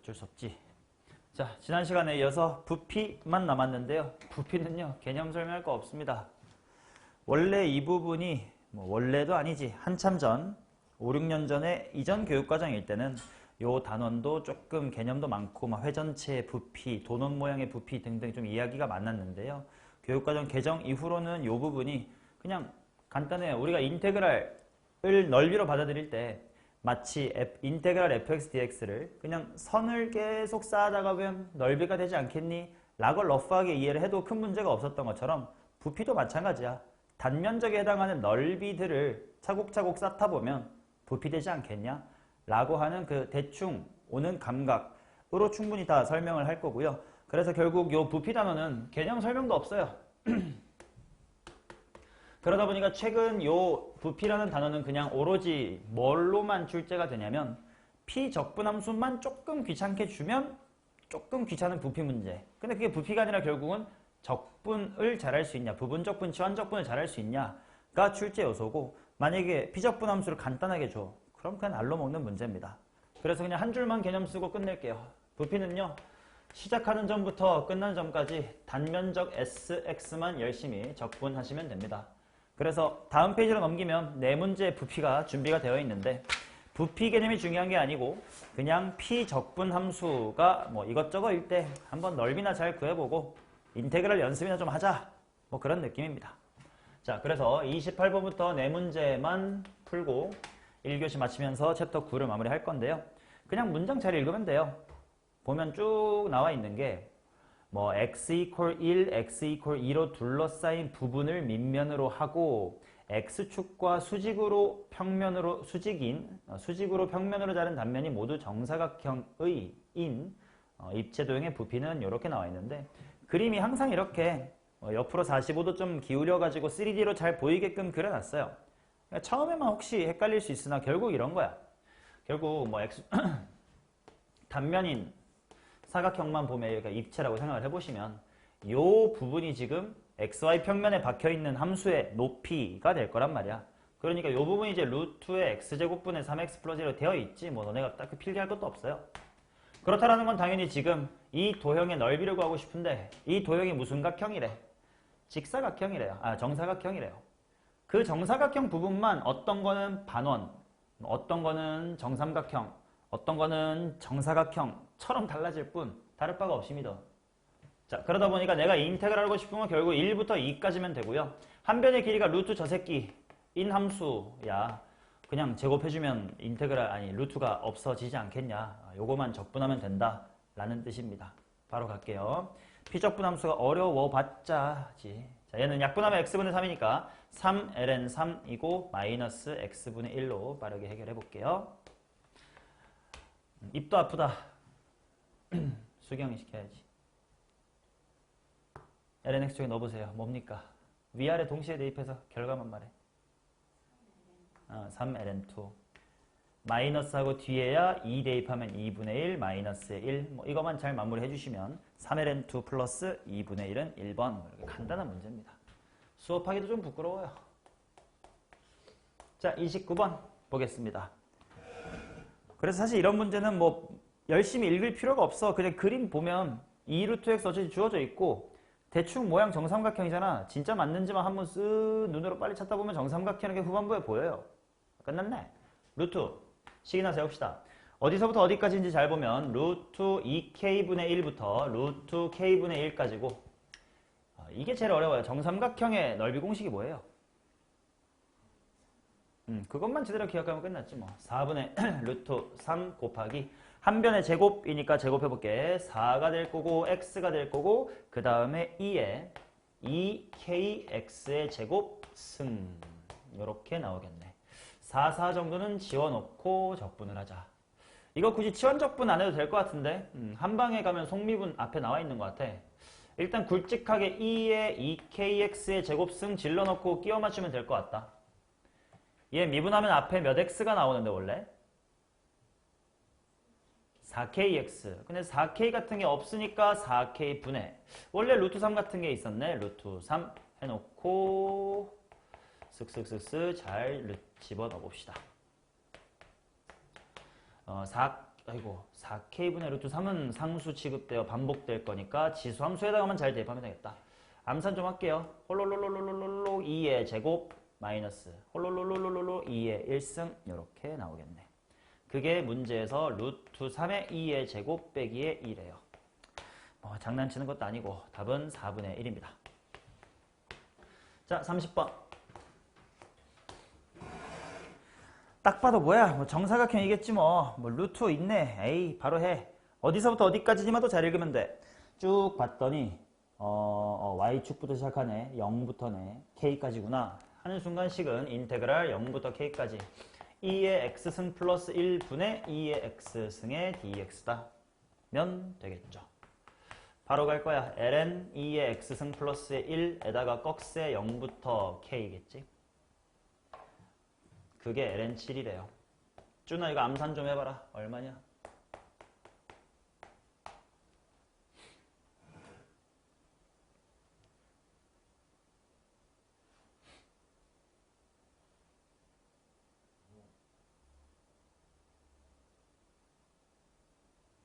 어쩔 수 없지. 자, 지난 시간에 이어서 부피만 남았는데요. 부피는요, 개념 설명할 거 없습니다. 원래 이 부분이 원래도 아니지, 한참 전 5, 6년 전에 이전 교육과정일 때는 요 단원도 조금 개념도 많고 막 회전체 부피, 도넛 모양의 부피 등등 좀 이야기가 많았는데요. 교육과정 개정 이후로는 요 부분이 그냥 간단해요. 우리가 인테그랄을 넓이로 받아들일 때 마치 인테그랄 fx dx를 그냥 선을 계속 쌓아다가 보면 넓이가 되지 않겠니? 라고 러프하게 이해를 해도 큰 문제가 없었던 것처럼 부피도 마찬가지야. 단면적에 해당하는 넓이들을 차곡차곡 쌓다 보면 부피 되지 않겠냐? 라고 하는 그 대충 오는 감각으로 충분히 다 설명을 할 거고요. 그래서 결국 요 부피 단어는 개념 설명도 없어요. 그러다 보니까 최근 요 부피라는 단어는 그냥 오로지 뭘로만 출제가 되냐면 피적분함수만 조금 귀찮게 주면 조금 귀찮은 부피 문제. 근데 그게 부피가 아니라 결국은 적분을 잘할 수 있냐, 부분적분, 치환적분을 잘할 수 있냐가 출제 요소고, 만약에 피적분함수를 간단하게 줘. 그럼 그냥 알로 먹는 문제입니다. 그래서 그냥 한 줄만 개념 쓰고 끝낼게요. 부피는요, 시작하는 점부터 끝나는 점까지 단면적 SX만 열심히 적분하시면 됩니다. 그래서 다음 페이지로 넘기면 네 문제의 부피가 준비가 되어 있는데, 부피 개념이 중요한 게 아니고 그냥 피적분 함수가 뭐 이것저것일 때 한번 넓이나 잘 구해보고 인테그랄 연습이나 좀 하자, 뭐 그런 느낌입니다. 자, 그래서 28번부터 네 문제만 풀고 1교시 마치면서 챕터 9를 마무리할 건데요. 그냥 문장 잘 읽으면 돼요. 보면 쭉 나와 있는 게 뭐 x equal 1, x equal 2로 둘러싸인 부분을 밑면으로 하고 x축과 수직으로 평면으로 수직으로 평면으로 자른 단면이 모두 정사각형의 입체도형의 부피는 이렇게 나와 있는데, 그림이 항상 이렇게 옆으로 45도 좀 기울여 가지고 3D로 잘 보이게끔 그려놨어요. 그러니까 처음에만 혹시 헷갈릴 수 있으나 결국 이런 거야. 결국 뭐 단면인 사각형만 보면 여기가 입체라고 생각을 해보시면 이 부분이 지금 xy 평면에 박혀있는 함수의 높이가 될 거란 말이야. 그러니까 이 부분이 이제 루트의 x제곱분의 3x 플러스 1로 되어 있지, 뭐 너네가 딱히 필기할 것도 없어요. 그렇다라는 건 당연히 지금 이 도형의 넓이를 구하고 싶은데 이 도형이 무슨 각형이래? 직사각형이래요. 정사각형이래요. 그 정사각형 부분만 어떤 거는 반원, 어떤 거는 정삼각형, 어떤 거는 정사각형처럼 달라질 뿐 다를 바가 없습니다. 자, 그러다 보니까 내가 인테그랄 하고 싶으면 결국 1부터 2까지면 되고요. 한 변의 길이가 루트 저 새끼 인 함수야. 그냥 제곱해주면 루트가 없어지지 않겠냐. 요거만 적분하면 된다 라는 뜻입니다. 바로 갈게요. 피적분 함수가 어려워봤자지. 자, 얘는 약분하면 x분의 3이니까 3ln 3이고 마이너스 x분의 1로 빠르게 해결해 볼게요. 입도 아프다. 수경이 시켜야지. lnx 쪽에 넣어보세요. 뭡니까? 위아래 동시에 대입해서 결과만 말해. 3ln2 마이너스하고 뒤에야 2 대입하면 2분의 1 마이너스의 1, 뭐 이것만 잘 마무리해 주시면 3ln2 플러스 2분의 1은 1번. 이렇게 간단한 문제입니다. 수업하기도 좀 부끄러워요. 자, 29번 보겠습니다. 그래서 사실 이런 문제는 뭐 열심히 읽을 필요가 없어. 그냥 그림 보면 2루트 x 어차피 주어져 있고 대충 모양 정삼각형이잖아. 진짜 맞는지만 한번 쓱 눈으로 빨리 찾다 보면 정삼각형이 후반부에 보여요. 끝났네. 루트 식이나 세웁시다. 어디서부터 어디까지인지 잘 보면 루트 2k분의 1부터 루트 k분의 1까지고, 이게 제일 어려워요. 정삼각형의 넓이 공식이 뭐예요? 그것만 제대로 기억하면 끝났지 뭐. 4분의 루트 3 곱하기 한 변의 제곱이니까 제곱해볼게. 4가 될 거고 x가 될 거고 그 다음에 2에 2kx의 제곱 승, 이렇게 나오겠네. 4, 4 정도는 지워놓고 적분을 하자. 이거 굳이 치환적분 안 해도 될 것 같은데, 한 방에 가면 속미분 앞에 나와 있는 것 같아. 일단 굵직하게 2에 2kx의 제곱승 질러넣고 끼워 맞추면 될 것 같다. 얘 미분하면 앞에 몇 x가 나오는데 원래? 4kx. 근데 4k 같은 게 없으니까 4k 분의, 원래 루트 3 같은 게 있었네. 루트 3 해놓고 쓱쓱쓱쓱 잘 집어넣어 봅시다. 아이고 4k분의 루트 3은 상수 취급되어 반복될 거니까 지수함수에다가만 잘 대입하면 되겠다. 암산 좀 할게요. 홀롤롤롤롤롤 2의 제곱 마이너스 홀롤롤롤롤 2의 1승 이렇게 나오겠네. 그게 문제에서 루트 3의 2의 제곱 빼기의 1이에요. 장난치는 것도 아니고 답은 4분의 1입니다. 자, 30번. 딱 봐도 뭐야? 정사각형이겠지 뭐. 루트 있네. 에이, 바로 해. 어디서부터 어디까지만 더 잘 읽으면 돼. 쭉 봤더니 y축부터 시작하네. 0부터네. k까지구나. 하는 순간식은 인테그랄 0부터 k까지 2의 x승 플러스 1분의 2의 x승의 dx다. 면 되겠죠. 바로 갈 거야. ln 2의 x승 플러스의 1에다가 꺽쇠 0부터 k겠지. 그게 ln 7이래요. 준아 이거 암산 좀 해봐라. 얼마냐?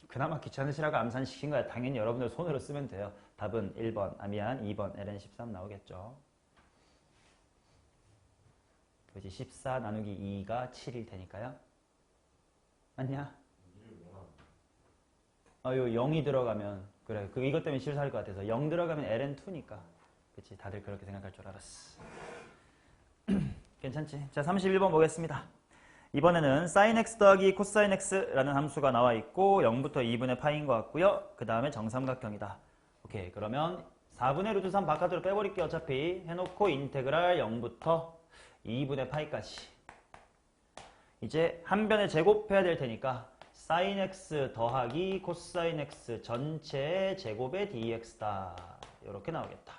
그나마 귀찮으시라고 암산시킨 거야. 당연히 여러분들 손으로 쓰면 돼요. 답은 1번, 2번 ln 13 나오겠죠. 그렇지. 14 나누기 2가 7일 테니까요. 맞냐? 요 0이 들어가면 그래. 이것 때문에 실수할 것 같아서 0 들어가면 ln 2니까. 그치. 다들 그렇게 생각할 줄 알았어. 괜찮지? 자, 31번 보겠습니다. 이번에는 sin x 더하기 코사인 x라는 함수가 나와 있고 0부터 2분의 파인 것 같고요. 그 다음에 정삼각형이다. 오케이. 그러면 4분의 루트 3 바깥으로 빼버릴게요. 어차피 해놓고 인테그랄 0부터 2분의 파이까지. 이제 한 변에 제곱해야 될 테니까 sin x 더하기 코사인 x 전체의 제곱의 dx다. 이렇게 나오겠다.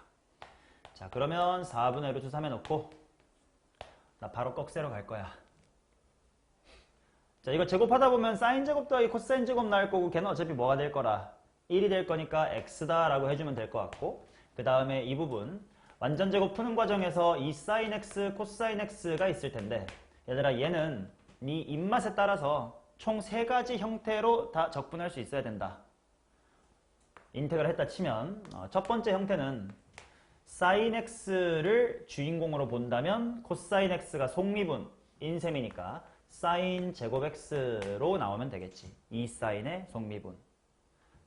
자, 그러면 4분의 루트 3 해놓고 나 바로 꺽쇠로 갈 거야. 자, 이거 제곱하다 보면 사인 제곱 더하기 코사인 제곱 나올 거고 걔는 어차피 뭐가 될 거라 1이 될 거니까 x다 라고 해주면 될 것 같고, 그 다음에 이 부분 완전 제곱 푸는 과정에서 이 사인 x, 코사인 x가 있을 텐데 얘들아 얘는 네 입맛에 따라서 총 3가지 형태로 다 적분할 수 있어야 된다. 인테그랄 했다 치면 첫 번째 형태는 사인 x를 주인공으로 본다면 코사인 x가 속미분인 셈이니까 사인 제곱 x로 나오면 되겠지. 이 사인의 속미분.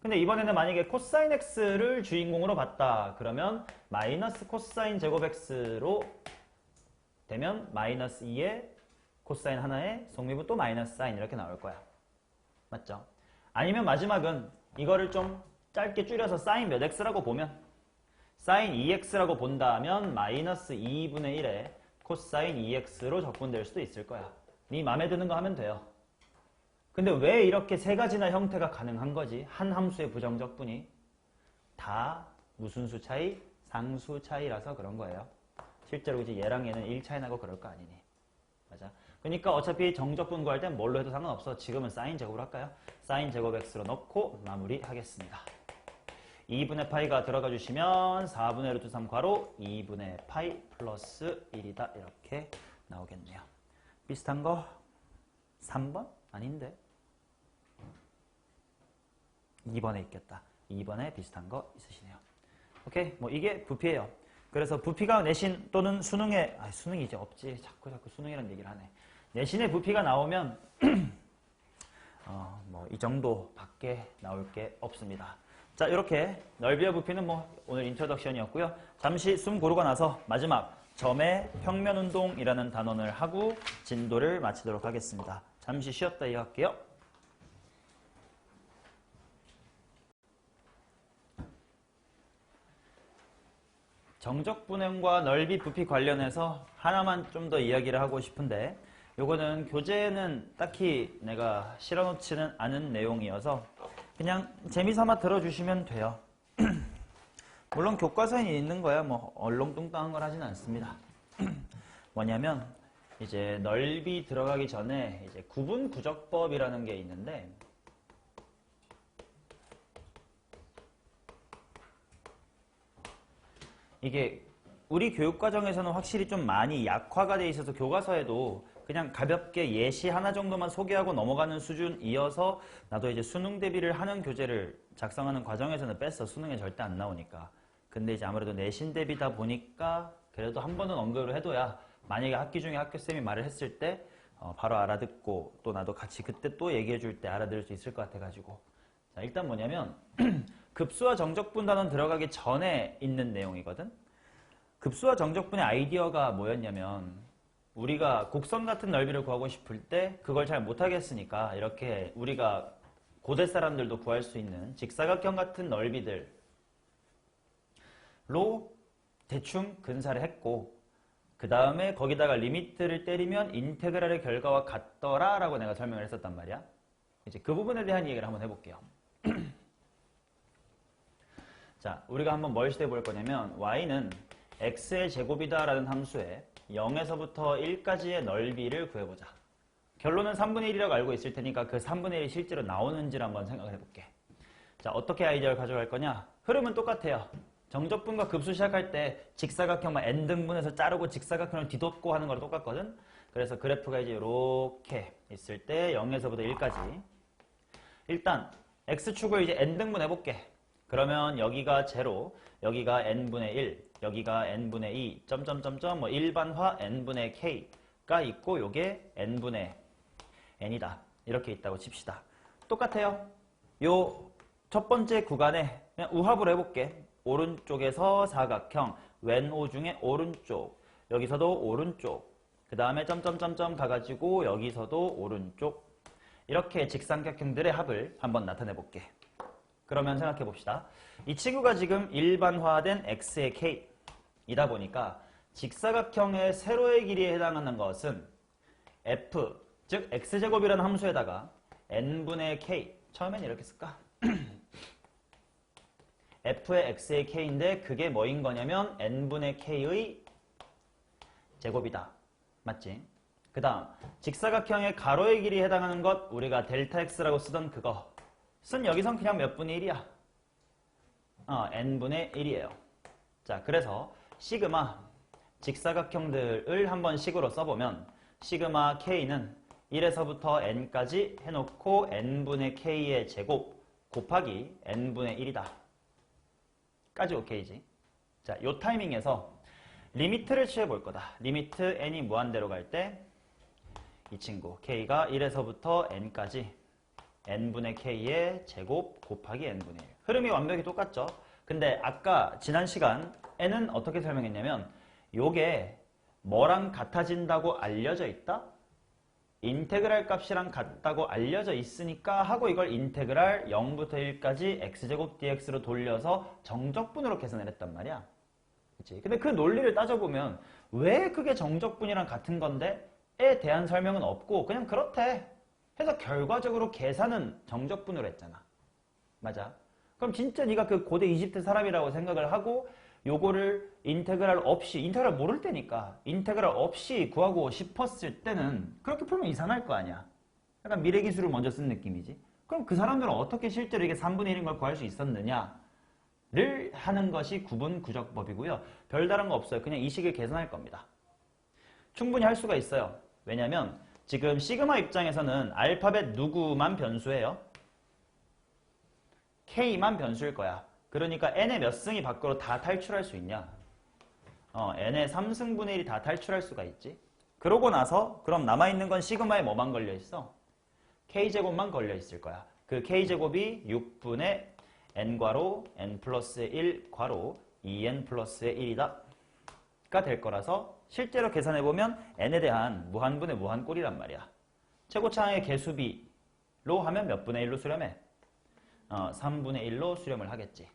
근데 이번에는 만약에 코사인 x를 주인공으로 봤다. 그러면 마이너스 코사인 제곱 x로 되면 마이너스 2의 코사인 하나의 속미분 또 마이너스 사인 이렇게 나올 거야. 맞죠? 아니면 마지막은 이거를 좀 짧게 줄여서 사인 몇 x라고 보면 사인 2x라고 본다면 마이너스 2분의 1의 코사인 2x로 적분될 수도 있을 거야. 네 맘에 드는 거 하면 돼요. 근데 왜 이렇게 3가지나 형태가 가능한 거지? 한 함수의 부정적분이 다 무슨 수 차이? 상수 차이라서 그런 거예요. 실제로 이제 얘랑 얘는 1 차이 나고 그럴 거 아니니. 맞아. 그러니까 어차피 정적분 구할 땐 뭘로 해도 상관없어. 지금은 사인 제곱으로 할까요? 사인 제곱 x로 넣고 마무리하겠습니다. 2분의 파이가 들어가 주시면 4분의 루트 3 괄호 2분의 파이 플러스 1이다. 이렇게 나오겠네요. 비슷한 거 3번? 아닌데 2번에 있겠다. 2번에 비슷한 거 있으시네요. 오케이, 뭐 이게 부피예요. 그래서 부피가 내신 또는 수능에 수능이 이제 없지. 자꾸 수능이라는 얘기를 하네. 내신에 부피가 나오면 뭐 이 정도밖에 나올 게 없습니다. 자, 이렇게 넓이와 부피는 뭐 오늘 인트로덕션이었고요. 잠시 숨 고르고 나서 마지막 점의 평면운동이라는 단원을 하고 진도를 마치도록 하겠습니다. 잠시 쉬었다 이어갈게요. 정적분행과 넓이 부피 관련해서 하나만 좀 더 이야기를 하고 싶은데, 요거는 교재에는 딱히 내가 실어놓지는 않은 내용이어서 그냥 재미삼아 들어주시면 돼요. 물론 교과서에 있는 거야 뭐 얼렁뚱땅한 걸 하진 않습니다. 뭐냐면 이제 넓이 들어가기 전에 이제 구분 구적법이라는 게 있는데, 이게 우리 교육과정에서는 확실히 좀 많이 약화가 돼 있어서 교과서에도 그냥 가볍게 예시 하나 정도만 소개하고 넘어가는 수준이어서 나도 이제 수능 대비를 하는 교재를 작성하는 과정에서는 뺐어. 수능에 절대 안 나오니까. 근데 이제 아무래도 내신 대비다 보니까 그래도 한 번은 언급을 해둬야 만약에 학기 중에 학교쌤이 말을 했을 때 바로 알아듣고 또 나도 같이 그때 또 얘기해 줄 때 알아들을 수 있을 것 같아가지고. 자, 일단 뭐냐면 급수와 정적분 단원 들어가기 전에 있는 내용이거든. 급수와 정적분의 아이디어가 뭐였냐면 우리가 곡선 같은 넓이를 구하고 싶을 때 그걸 잘 못하겠으니까 이렇게 우리가 고대 사람들도 구할 수 있는 직사각형 같은 넓이들로 대충 근사를 했고 그 다음에 거기다가 리미트를 때리면 인테그랄의 결과와 같더라 라고 내가 설명을 했었단 말이야. 이제 그 부분에 대한 얘기를 한번 해볼게요. 자, 우리가 한번 뭘 시도해 볼 거냐면 y는 x의 제곱이다 라는 함수에 0에서부터 1까지의 넓이를 구해보자. 결론은 3분의 1이라고 알고 있을 테니까 그 3분의 1이 실제로 나오는지를 한번 생각을 해볼게. 자, 어떻게 아이디어를 가져갈 거냐? 흐름은 똑같아요. 정적분과 급수 시작할 때 직사각형만 n등분해서 자르고 직사각형을 뒤덮고 하는 거랑 똑같거든? 그래서 그래프가 이제 이렇게 있을 때 0에서부터 1까지. 일단 x축을 이제 n등분 해볼게. 그러면 여기가 0, 여기가 n분의 1, 여기가 n분의 2, 점점점점 뭐 일반화 n분의 k가 있고 요게 n분의 n이다. 이렇게 있다고 칩시다. 똑같아요. 요 첫 번째 구간에 그냥 우합으로 해볼게. 오른쪽에서 사각형, 왼5 중에 오른쪽, 여기서도 오른쪽, 그 다음에 점점점점 가가지고 여기서도 오른쪽. 이렇게 직삼각형들의 합을 한번 나타내 볼게. 그러면 생각해 봅시다. 이 친구가 지금 일반화된 x의 k이다 보니까 직사각형의 세로의 길이에 해당하는 것은 f, 즉 x제곱이라는 함수에다가 n분의 k, 처음엔 이렇게 쓸까? f의 x의 k인데 그게 뭐인 거냐면 n분의 k의 제곱이다. 맞지? 그 다음 직사각형의 가로의 길이에 해당하는 것 우리가 델타 x라고 쓰던 그거 쓴 여기선 그냥 몇 분의 1이야? n분의 1이에요. 자, 그래서 시그마 직사각형들을 한번 식으로 써보면 시그마 k는 1에서부터 n까지 해놓고 n분의 k의 제곱 곱하기 n분의 1이다. 까지 오케이지? 자, 요 타이밍에서 리미트를 취해볼 거다. 리미트 n이 무한대로 갈 때 이 친구 k가 1에서부터 n까지 n분의 k의 제곱 곱하기 n분의 1. 흐름이 완벽히 똑같죠? 근데 아까 지난 시간 n은 어떻게 설명했냐면 요게 뭐랑 같아진다고 알려져 있다? 인테그랄 값이랑 같다고 알려져 있으니까 하고 이걸 인테그랄 0부터 1까지 x제곱 dx로 돌려서 정적분으로 계산을 했단 말이야. 그치? 근데 그 논리를 따져보면 왜 그게 정적분이랑 같은 건데 에 대한 설명은 없고 그냥 그렇대. 해서 결과적으로 계산은 정적분으로 했잖아. 맞아? 그럼 진짜 네가 그 고대 이집트 사람이라고 생각을 하고 요거를 인테그랄 없이, 인테그랄 모를 때니까 인테그랄 없이 구하고 싶었을 때는 그렇게 풀면 이상할 거 아니야. 약간 미래기술을 먼저 쓴 느낌이지. 그럼 그 사람들은 어떻게 실제로 이게 3분의 1인 걸 구할 수 있었느냐를 하는 것이 구분구적법이고요. 별다른 거 없어요. 그냥 이 식을 계산할 겁니다. 충분히 할 수가 있어요. 왜냐면 지금 시그마 입장에서는 알파벳 누구만 변수예요? K만 변수일 거야. 그러니까 n의 몇 승이 밖으로 다 탈출할 수 있냐? n의 3승분의 1이 다 탈출할 수가 있지. 그러고 나서 그럼 남아있는 건 시그마에 뭐만 걸려있어? K제곱만 걸려있을 거야. 그 K제곱이 6분의 n괄호 n 플러스 1 괄호 2n 플러스의 1이다 가 될 거라서 실제로 계산해보면 n에 대한 무한분의 무한꼴이란 말이야. 최고차항의 개수비로 하면 몇 분의 1로 수렴해? 3분의 1로 수렴을 하겠지.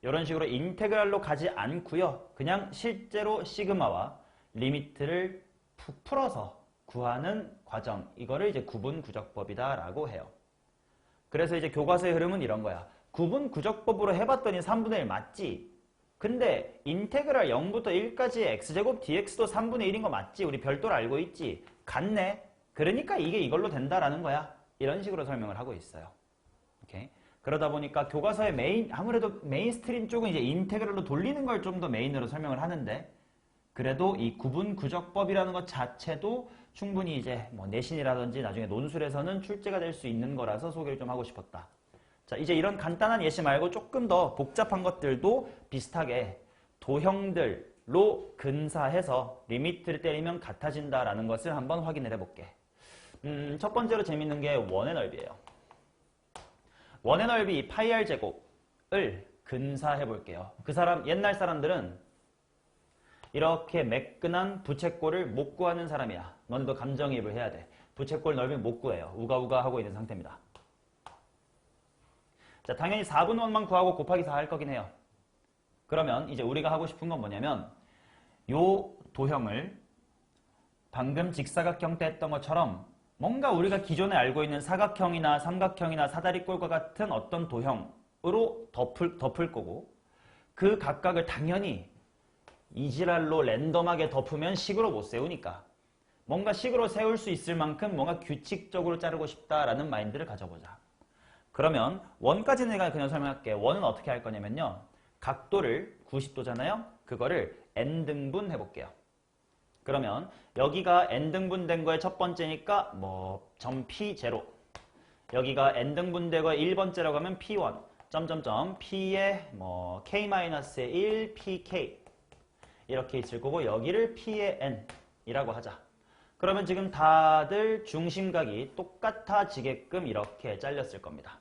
이런 식으로 인테그랄로 가지 않고요. 그냥 실제로 시그마와 리미트를 푹 풀어서 구하는 과정. 이거를 이제 구분구적법이다라고 해요. 그래서 이제 교과서의 흐름은 이런 거야. 구분구적법으로 해봤더니 3분의 1 맞지? 근데 인테그랄 0부터 1까지의 x제곱 dx도 3분의 1인 거 맞지? 우리 별도로 알고 있지? 같네. 그러니까 이게 이걸로 된다라는 거야. 이런 식으로 설명을 하고 있어요. 오케이? 그러다 보니까 교과서의 아무래도 메인스트림 쪽은 이제 인테그랄로 돌리는 걸 좀 더 메인으로 설명을 하는데 그래도 이 구분구적법이라는 것 자체도 충분히 이제 뭐 내신이라든지 나중에 논술에서는 출제가 될 수 있는 거라서 소개를 좀 하고 싶었다. 자, 이제 이런 간단한 예시 말고 조금 더 복잡한 것들도 비슷하게 도형들로 근사해서 리미트를 때리면 같아진다라는 것을 한번 확인을 해볼게. 첫 번째로 재밌는 게 원의 넓이에요. 원의 넓이 파이 r 제곱을 근사해 볼게요. 그 사람, 옛날 사람들은 이렇게 매끈한 부채꼴을 못 구하는 사람이야. 너네도 감정이입을 해야 돼. 부채꼴 넓이는 못 구해요. 우가우가 하고 있는 상태입니다. 자, 당연히 4분 원만 구하고 곱하기 4 할 거긴 해요. 그러면 이제 우리가 하고 싶은 건 뭐냐면 요 도형을 방금 직사각형 때 했던 것처럼 뭔가 우리가 기존에 알고 있는 사각형이나 삼각형이나 사다리꼴과 같은 어떤 도형으로 덮을 거고 그 각각을 당연히 이지랄로 랜덤하게 덮으면 식으로 못 세우니까 뭔가 식으로 세울 수 있을 만큼 뭔가 규칙적으로 자르고 싶다라는 마인드를 가져보자. 그러면 원까지는 내가 그냥 설명할게. 원은 어떻게 할 거냐면요. 각도를 90도잖아요. 그거를 n등분 해볼게요. 그러면 여기가 n등분된 거의 첫 번째니까 뭐 점 P0 여기가 n등분된 거의 1번째라고 하면 P1 점점점 P의 뭐 K-의 1 PK 이렇게 있을 거고 여기를 P의 N이라고 하자. 그러면 지금 다들 중심각이 똑같아지게끔 이렇게 잘렸을 겁니다.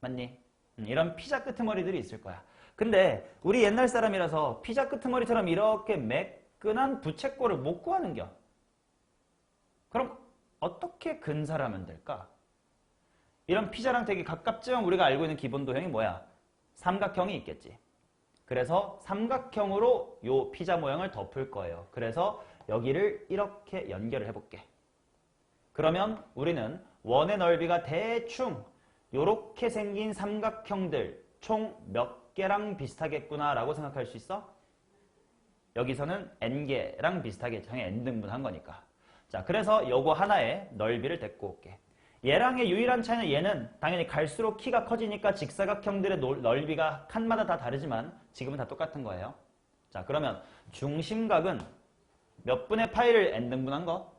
맞니? 이런 피자 끄트머리들이 있을 거야. 근데 우리 옛날 사람이라서 피자 끄트머리처럼 이렇게 매끈한 부채꼴을 못 구하는겨. 그럼 어떻게 근사를 하면 될까? 이런 피자랑 되게 가깝지만 우리가 알고 있는 기본 도형이 뭐야? 삼각형이 있겠지. 그래서 삼각형으로 요 피자 모양을 덮을 거예요. 그래서 여기를 이렇게 연결을 해볼게. 그러면 우리는 원의 넓이가 대충 요렇게 생긴 삼각형들 총 몇 개랑 비슷하겠구나 라고 생각할 수 있어? 여기서는 n개랑 비슷하게 당연히 n등분 한 거니까. 자, 그래서 요거 하나의 넓이를 데리고 올게. 얘랑의 유일한 차이는 얘는 당연히 갈수록 키가 커지니까 직사각형들의 넓이가 칸마다 다 다르지만 지금은 다 똑같은 거예요. 자, 그러면 중심각은 몇 분의 파이를 n등분한 거?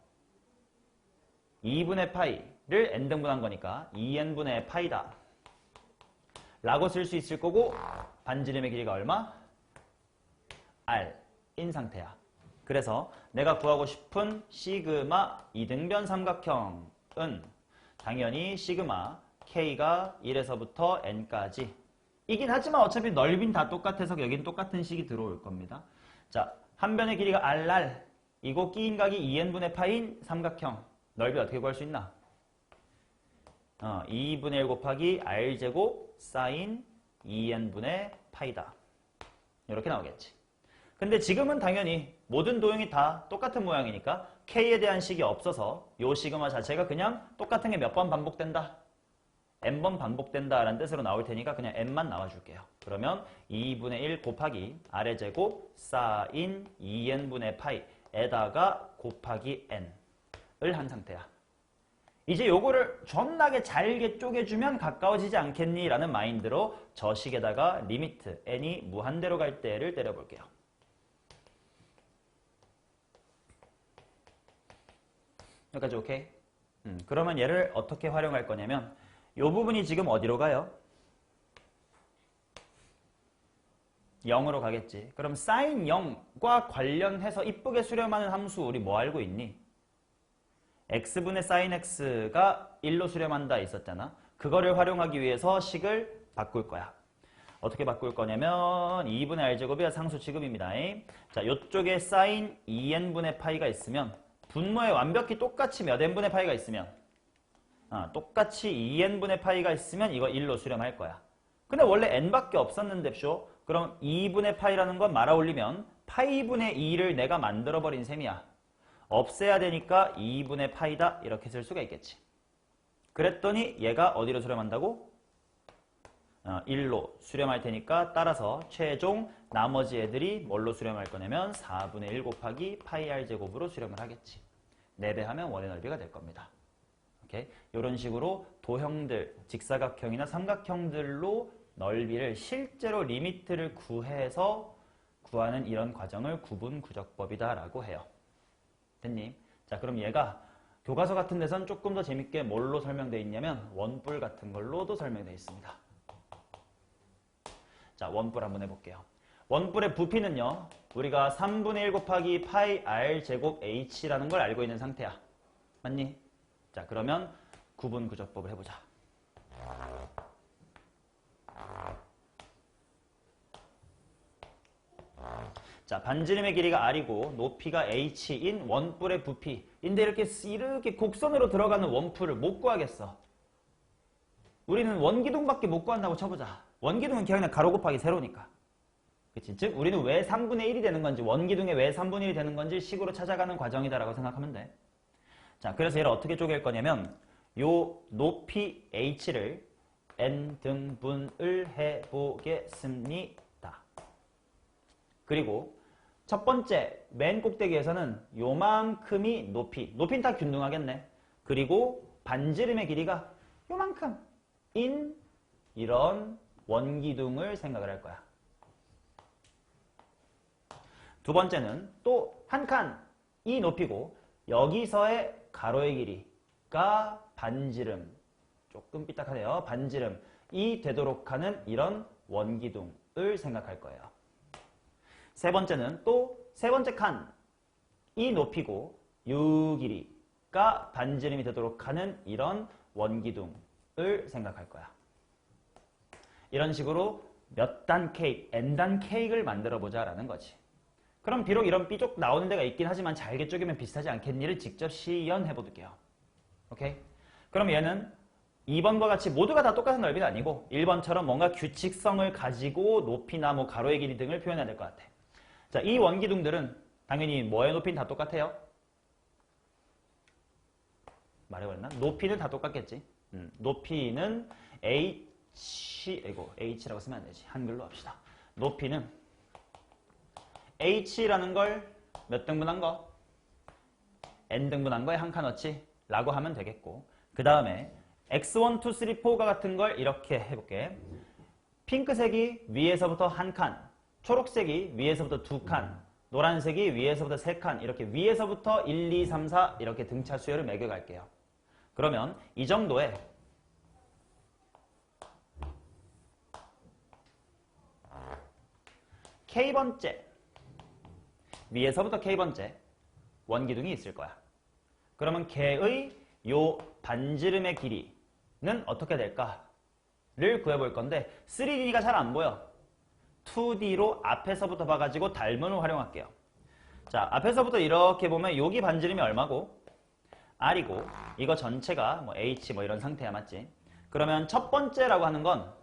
2분의 파이를 n등분한 거니까 2n분의 파이다 라고 쓸 수 있을 거고 반지름의 길이가 얼마? r인 상태야. 그래서 내가 구하고 싶은 시그마 이등변 삼각형은 당연히 시그마 k가 1에서부터 n까지 이긴 하지만 어차피 넓이는 다 똑같아서 여긴 똑같은 식이 들어올 겁니다. 자, 한 변의 길이가 rr 이고 끼인 각이 2n분의 파인 삼각형 넓이 어떻게 구할 수 있나? 2분의 1 곱하기 r제곱 사인 2n분의 파이다. 이렇게 나오겠지. 근데 지금은 당연히 모든 도형이 다 똑같은 모양이니까 k에 대한 식이 없어서 요 시그마 자체가 그냥 똑같은 게 몇 번 반복된다? n번 반복된다 라는 뜻으로 나올 테니까 그냥 n만 나와줄게요. 그러면 2분의 1 곱하기 r의 제곱 사인 2n분의 파이에다가 곱하기 n을 한 상태야. 이제 요거를 존나게 잘게 쪼개주면 가까워지지 않겠니? 라는 마인드로 저 식에다가 리미트 n이 무한대로 갈 때를 때려볼게요. 여기까지 오케이? 그러면 얘를 어떻게 활용할 거냐면 요 부분이 지금 어디로 가요? 0으로 가겠지. 그럼 sin 0과 관련해서 이쁘게 수렴하는 함수 우리 뭐 알고 있니? x분의 sin x가 1로 수렴한다 있었잖아. 그거를 활용하기 위해서 식을 바꿀 거야. 어떻게 바꿀 거냐면 2분의 r제곱이 상수 취급입니다. 자, 요쪽에 sin 2n분의 파이가 있으면 분모에 완벽히 똑같이 몇 n분의 파이가 있으면 똑같이 2n분의 파이가 있으면 이거 1로 수렴할 거야. 근데 원래 n밖에 없었는데 쇼? 그럼 2분의 파이라는 건 말아 올리면 파이분의 2를 내가 만들어버린 셈이야. 없애야 되니까 2분의 파이다 이렇게 쓸 수가 있겠지. 그랬더니 얘가 어디로 수렴한다고? 1로 수렴할 테니까 따라서 최종 나머지 애들이 뭘로 수렴할 거냐면 4분의 1 곱하기 파이 r 제곱으로 수렴을 하겠지. 4배 하면 원의 넓이가 될 겁니다. 오케이? 이런 식으로 도형들, 직사각형이나 삼각형들로 넓이를 실제로 리미트를 구해서 구하는 이런 과정을 구분구적법이다라고 해요. 됐니? 자, 그럼 얘가 교과서 같은 데선 조금 더 재밌게 뭘로 설명되어 있냐면 원뿔 같은 걸로도 설명되어 있습니다. 자, 원뿔 한번 해볼게요. 원뿔의 부피는요, 우리가 3분의 1 곱하기 파이 r 제곱 h라는 걸 알고 있는 상태야. 맞니? 자, 그러면 구분 구조법을 해보자. 자, 반지름의 길이가 r이고 높이가 h인 원뿔의 부피인데 이렇게 곡선으로 들어가는 원뿔을 못 구하겠어. 우리는 원기둥밖에 못 구한다고 쳐보자. 원기둥은 그냥 가로 곱하기 세로니까. 그치? 즉 우리는 왜 3분의 1이 되는 건지, 원기둥에 왜 3분의 1이 되는 건지 식으로 찾아가는 과정이다라고 생각하면 돼. 자, 그래서 얘를 어떻게 쪼갤 거냐면 요 높이 h를 n등분을 해보겠습니다. 그리고 첫 번째 맨 꼭대기에서는 요만큼이 높이는 다 균등하겠네. 그리고 반지름의 길이가 요만큼인 이런 원기둥을 생각을 할 거야. 두 번째는 또 한 칸이 높이고 여기서의 가로의 길이가 반지름, 조금 삐딱하네요. 반지름이 되도록 하는 이런 원기둥을 생각할 거예요. 세 번째는 또 세 번째 칸이 높이고 요 길이가 반지름이 되도록 하는 이런 원기둥을 생각할 거야. 이런 식으로 몇 단 케이크, n단 케이크를 만들어 보자라는 거지. 그럼 비록 이런 삐쪽 나오는 데가 있긴 하지만 잘게 쪼개면 비슷하지 않겠니를 직접 시연해 볼게요. 오케이? 그럼 얘는 2번과 같이 모두가 다 똑같은 넓이는 아니고 1번처럼 뭔가 규칙성을 가지고 높이나 뭐 가로의 길이 등을 표현해야 될 것 같아. 자, 이 원기둥들은 당연히 뭐의 높이는 다 똑같아요? 말해버렸나? 높이는 다 똑같겠지. 높이는 H라고 쓰면 안 되지. 한글로 합시다. 높이는 H라는 걸 몇 등분한 거? N등분한 거에 한 칸어치? 라고 하면 되겠고, 그 다음에 X1, 2, 3, 4가 같은 걸 이렇게 해볼게. 핑크색이 위에서부터 한 칸, 초록색이 위에서부터 두 칸, 노란색이 위에서부터 세 칸, 이렇게 위에서부터 1, 2, 3, 4 이렇게 등차 수열을 매겨갈게요. 그러면 이 정도에 K번째, 위에서부터 K번째 원기둥이 있을 거야. 그러면 걔의 요 반지름의 길이는 어떻게 될까를 구해볼 건데 3D가 잘 안 보여. 2D로 앞에서부터 봐가지고 닮음을 활용할게요. 자, 앞에서부터 이렇게 보면 여기 반지름이 얼마고? R이고 이거 전체가 뭐 H 뭐 이런 상태야, 맞지? 그러면 첫 번째라고 하는 건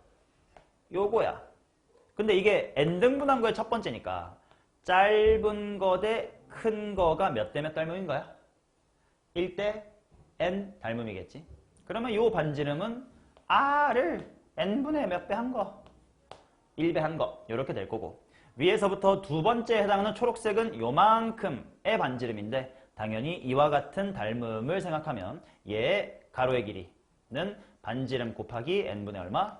요거야. 근데 이게 n등분한 거의 첫 번째니까 짧은 거 대 큰 거가 몇 대 몇 닮음인 거야? 1대 n 닮음이겠지. 그러면 요 반지름은 R을 n분의 몇 배 한 거? 1배 한 거. 이렇게 될 거고, 위에서부터 두 번째에 해당하는 초록색은 요만큼의 반지름인데 당연히 이와 같은 닮음을 생각하면 얘의 가로의 길이는 반지름 곱하기 n분의 얼마?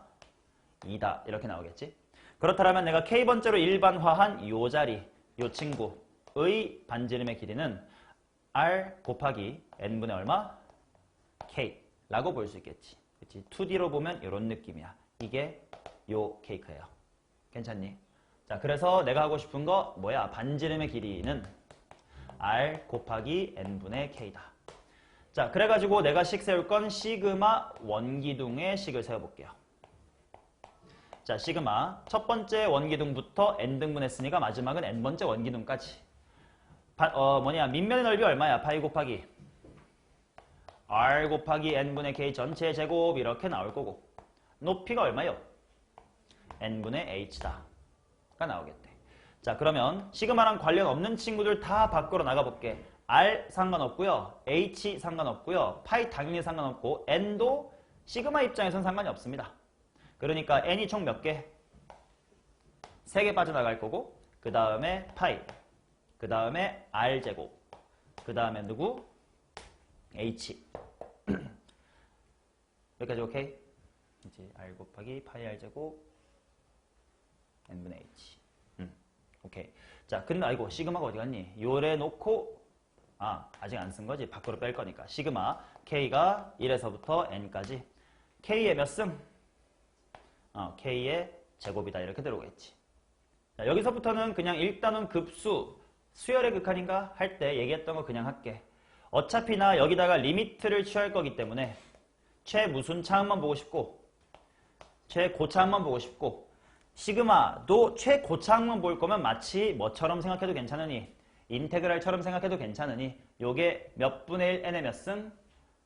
2다. 이렇게 나오겠지. 그렇다면 내가 K번째로 일반화한 요 자리, 요 친구의 반지름의 길이는 R 곱하기 n분의 얼마? K라고 볼 수 있겠지. 그치? 2D로 보면 이런 느낌이야. 이게 요 케이크예요. 괜찮니? 자, 그래서 내가 하고 싶은 거 뭐야? 반지름의 길이는 R 곱하기 n분의 K다. 자, 그래가지고 내가 식 세울 건 시그마 원기둥의 식을 세워볼게요. 자, 시그마 첫 번째 원기둥부터 n등분했으니까 마지막은 n번째 원기둥까지. 밑면의 넓이 얼마야? 파이 곱하기 R 곱하기 n분의 K 전체 제곱 이렇게 나올 거고, 높이가 얼마요? n분의 h다 가 나오겠대. 자, 그러면 시그마랑 관련 없는 친구들 다 밖으로 나가볼게. R 상관없고요, H 상관없고요, 파이 당연히 상관없고, n도 시그마 입장에선 상관이 없습니다. 그러니까 n이 총 몇 개? 3개 빠져나갈 거고, 그 다음에 파이, 그 다음에 r제곱, 그 다음에 누구? h. 여기까지 오케이? 이제 r 곱하기 파이 r제곱 n분의 h. 오케이. 자, 근데 아이고 시그마가 어디 갔니? 요래 놓고 아직 안 쓴 거지. 밖으로 뺄 거니까. 시그마 K가 1에서부터 N까지 K의 몇 승? K의 제곱이다. 이렇게 들어오겠지. 자, 여기서부터는 그냥 일단은 급수, 수열의 극한인가? 할 때 얘기했던 거 그냥 할게. 어차피 나 여기다가 리미트를 취할 거기 때문에 최무순 차항만 보고 싶고 최고차항만 보고 싶고 시그마도 최고차항만 볼 거면 마치 뭐처럼 생각해도 괜찮으니 인테그랄처럼 생각해도 괜찮으니 요게 몇 분의 1 n의 몇 승?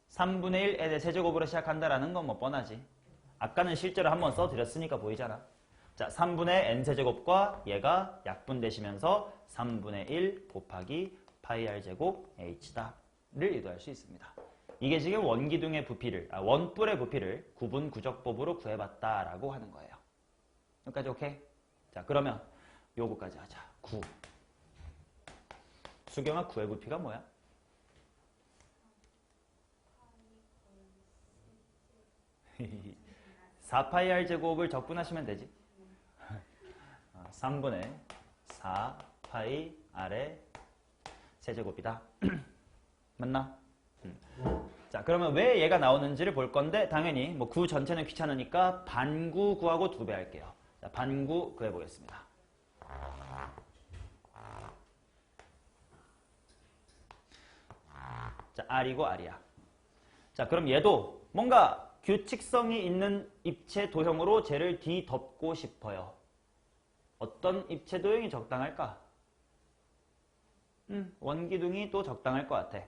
3분의 1 n의 세제곱으로 시작한다라는 건 뭐 뻔하지. 아까는 실제로 한번 써드렸으니까 보이잖아. 자, 3분의 n 세제곱과 얘가 약분되시면서 3분의 1 곱하기 파이 r 제곱 h다를 유도할 수 있습니다. 이게 지금 원기둥의 부피를, 원뿔의 부피를 구분 구적법으로 구해봤다라고 하는 거예요. 여기까지 오케이? 자, 그러면 요거까지 하자. 9. 수경아 9의 부피가 뭐야? 4파이 r 제곱을 적분하시면 되지. 3분의 4파이 r의 세제곱이다. 맞나? 자, 그러면 왜 얘가 나오는지를 볼 건데 당연히 뭐 구 전체는 귀찮으니까 반구 구하고 2배 할게요. 자, 반구 구해보겠습니다. 자, R이고 R이야. 자, 그럼 얘도 뭔가 규칙성이 있는 입체 도형으로 쟤를 뒤덮고 싶어요. 어떤 입체 도형이 적당할까? 원기둥이 또 적당할 것 같아.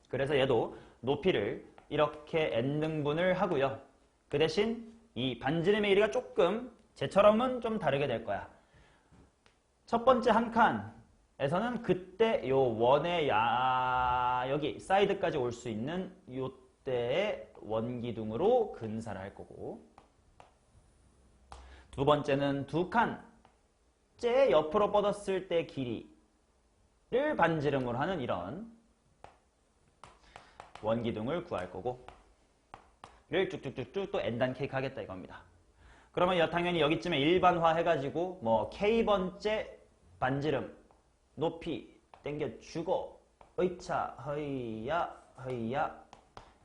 그래서 얘도 높이를 이렇게 n등분을 하고요. 그 대신 이 반지름의 길이가 조금 쟤처럼은 좀 다르게 될 거야. 첫 번째 한 칸에서는 그때 요 원의 여기 사이드까지 올 수 있는 요때의 원기둥으로 근사를 할 거고, 두 번째는 두 칸째 옆으로 뻗었을 때 길이를 반지름으로 하는 이런 원기둥을 구할 거고, 를 쭉쭉쭉쭉 또 n단 K 하겠다 이겁니다. 그러면 당연히 여기쯤에 일반화 해가지고 뭐 K번째 반지름 높이 땡겨주고 의차 허이야 허이야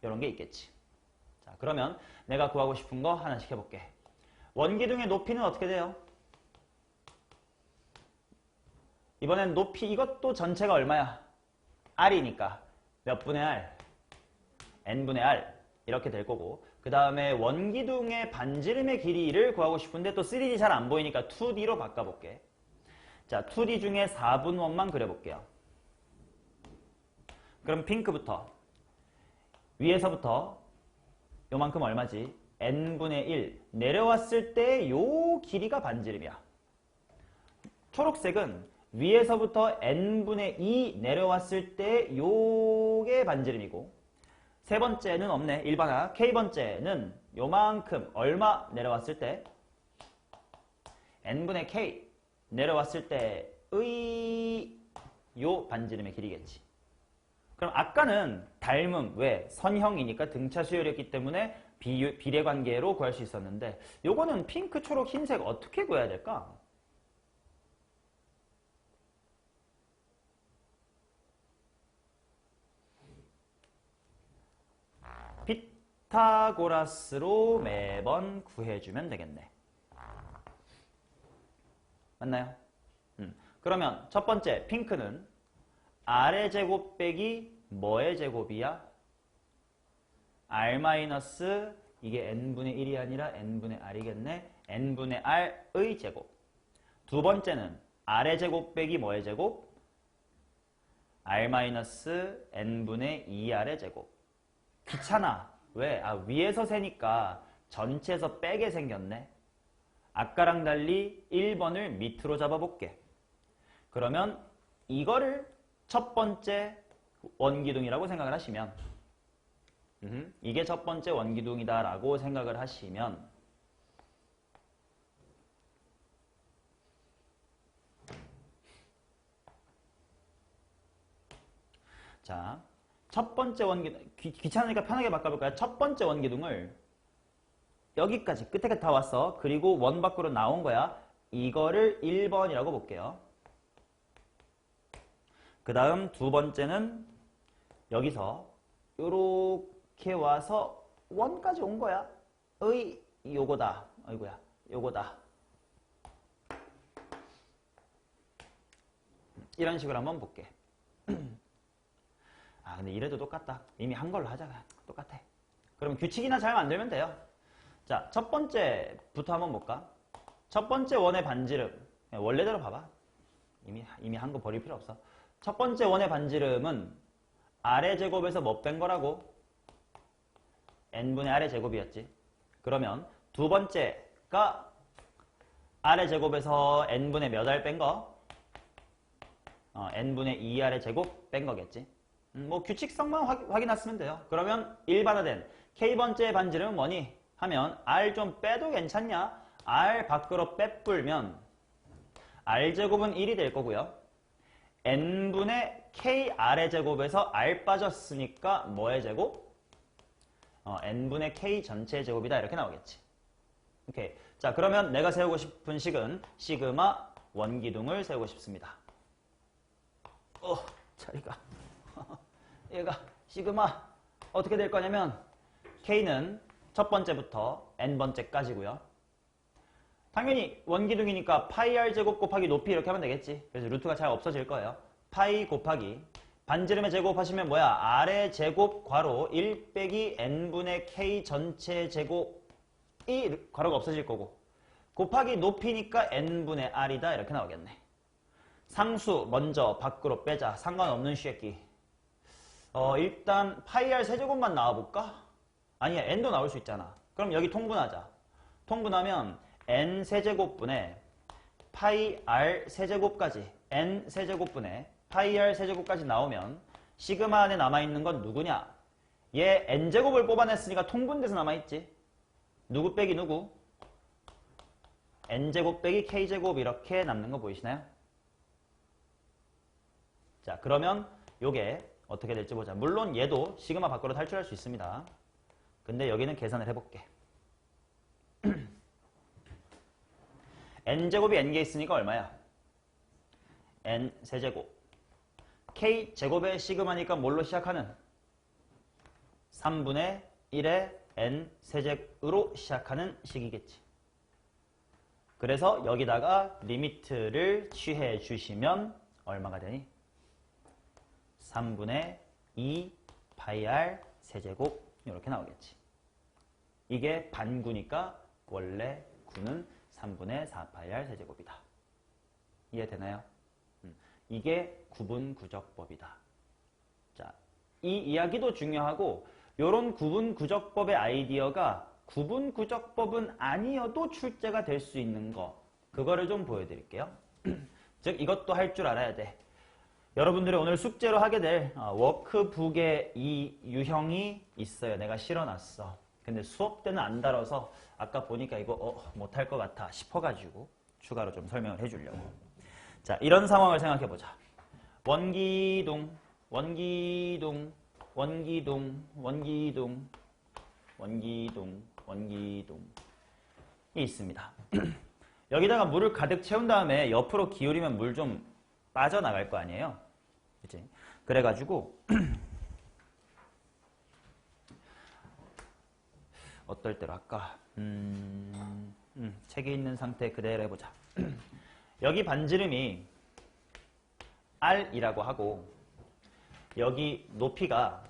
이런 게 있겠지. 자, 그러면 내가 구하고 싶은 거 하나씩 해볼게. 원기둥의 높이는 어떻게 돼요? 이번엔 높이 이것도 전체가 얼마야? R이니까 몇 분의 R? n분의 R 이렇게 될 거고, 그 다음에 원기둥의 반지름의 길이를 구하고 싶은데 또 3D 잘 안 보이니까 2D로 바꿔볼게. 자, 2D 중에 4분원만 그려볼게요. 그럼 핑크부터 위에서부터 요만큼 얼마지? n분의 1 내려왔을 때 요 길이가 반지름이야. 초록색은 위에서부터 n분의 2 내려왔을 때 요게 반지름이고, 세 번째는 없네. 일반화. K번째는 요만큼 얼마 내려왔을 때 n분의 K 내려왔을 때의 요 반지름의 길이겠지. 그럼 아까는 닮음, 왜? 선형이니까 등차 수열이었기 때문에 비례관계로 구할 수 있었는데 요거는 핑크, 초록, 흰색 어떻게 구해야 될까? 피타고라스로 매번 구해주면 되겠네. 맞나요? 그러면 첫 번째 핑크는 R의 제곱 빼기 뭐의 제곱이야? R 마이너스 이게 n분의 1이 아니라 n분의 R이겠네. n분의 R의 제곱. 두 번째는 R의 제곱 빼기 뭐의 제곱? R 마이너스 n분의 2R의 제곱. 귀찮아. 왜? 위에서 세니까 전체에서 빼게 생겼네. 아까랑 달리 1번을 밑으로 잡아볼게. 그러면 이거를 첫 번째 원기둥이라고 생각을 하시면, 이게 첫 번째 원기둥이다라고 생각을 하시면, 자, 첫 번째 원기둥, 귀찮으니까 편하게 바꿔볼까요? 첫 번째 원기둥을 여기까지 끝에 다 왔어. 그리고 원 밖으로 나온 거야. 이거를 1번이라고 볼게요. 그 다음 두 번째는 여기서 요렇게 와서 원까지 온 거야. 요거다. 아이고야, 요거다. 이런 식으로 한번 볼게. 근데 이래도 똑같다. 이미 한 걸로 하자. 똑같아. 그럼 규칙이나 잘 만들면 돼요. 자, 첫 번째부터 한번 볼까? 첫 번째 원의 반지름. 원래대로 봐봐. 이미 한 거 버릴 필요 없어. 첫 번째 원의 반지름은 아래 제곱에서 뭐 뺀 거라고? n분의 아래 제곱이었지. 그러면 두 번째가 아래 제곱에서 n분의 몇 알 뺀 거? n분의 2r의 제곱 뺀 거겠지. 뭐 규칙성만 확인했으면 돼요. 그러면 일반화된 k번째 반지름은 뭐니? 하면 r 좀 빼도 괜찮냐? r 밖으로 빼뿔면 r제곱은 1이 될 거고요. n분의 kr의 제곱에서 r 빠졌으니까 뭐의 제곱? n분의 k 전체의 제곱이다. 이렇게 나오겠지. 오케이. 자, 그러면 내가 세우고 싶은 식은 시그마 원기둥을 세우고 싶습니다. 자리가. 얘가 시그마 어떻게 될 거냐면 k는 첫 번째부터 n번째까지고요. 당연히 원기둥이니까 파이 r 제곱 곱하기 높이 이렇게 하면 되겠지. 그래서 루트가 잘 없어질 거예요. 파이 곱하기 반지름의 제곱 하시면 뭐야? r의 제곱 괄호 1 빼기 n분의 k 전체 제곱이 괄호가 없어질 거고 곱하기 높이니까 n분의 r이다. 이렇게 나오겠네. 상수 먼저 밖으로 빼자. 상관없는 쉐끼. 일단 파이 r 세제곱만 나와볼까? 아니야, n도 나올 수 있잖아. 그럼 여기 통분하자. 통분하면 n 세제곱분의 파이 r 세제곱까지 n 세제곱분의 파이 r 세제곱까지 나오면 시그마 안에 남아있는 건 누구냐? 얘 n제곱을 뽑아냈으니까 통분돼서 남아있지. 누구 빼기 누구? n제곱 빼기 k제곱 이렇게 남는 거 보이시나요? 자, 그러면 요게 어떻게 될지 보자. 물론 얘도 시그마 밖으로 탈출할 수 있습니다. 근데 여기는 계산을 해볼게. n제곱이 n개 있으니까 얼마야? n 세제곱. k제곱의 시그마니까 뭘로 시작하는? 3분의 1의 n 세제으로 시작하는 식이겠지. 그래서 여기다가 리미트를 취해 주시면 얼마가 되니? 3분의 2 파이 r 세제곱 이렇게 나오겠지. 이게 반구니까 원래 구는 3분의 4 파이 r 세제곱이다. 이해되나요? 이게 구분구적법이다. 자, 이 이야기도 중요하고 이런 구분구적법의 아이디어가 구분구적법은 아니어도 출제가 될 수 있는 거, 그거를 좀 보여드릴게요. 즉 이것도 할 줄 알아야 돼. 여러분들이 오늘 숙제로 하게 될 워크북에 이 유형이 있어요. 내가 실어놨어. 근데 수업 때는 안 다뤄서 아까 보니까 이거 못할 것 같아 싶어가지고 추가로 좀 설명을 해주려고. 자, 이런 상황을 생각해보자. 원기둥, 원기둥, 원기둥, 원기둥, 원기둥, 원기둥이 있습니다. 여기다가 물을 가득 채운 다음에 옆으로 기울이면 물 좀 빠져나갈 거 아니에요? 그치? 그래가지고 어떨 때로 할까? 책에 있는 상태 그대로 해보자. 여기 반지름이 r이라고 하고 여기 높이가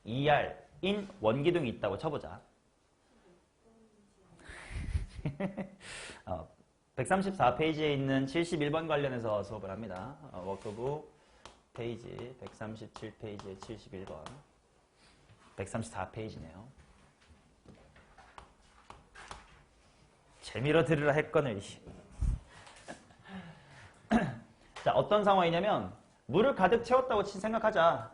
2r인 원기둥이 있다고 쳐보자. 134페이지에 있는 71번 관련해서 수업을 합니다. 워크북 페이지 137페이지에 71번 134페이지네요. 재미로 들으라 했거늘. 자, 어떤 상황이냐면 물을 가득 채웠다고 생각하자.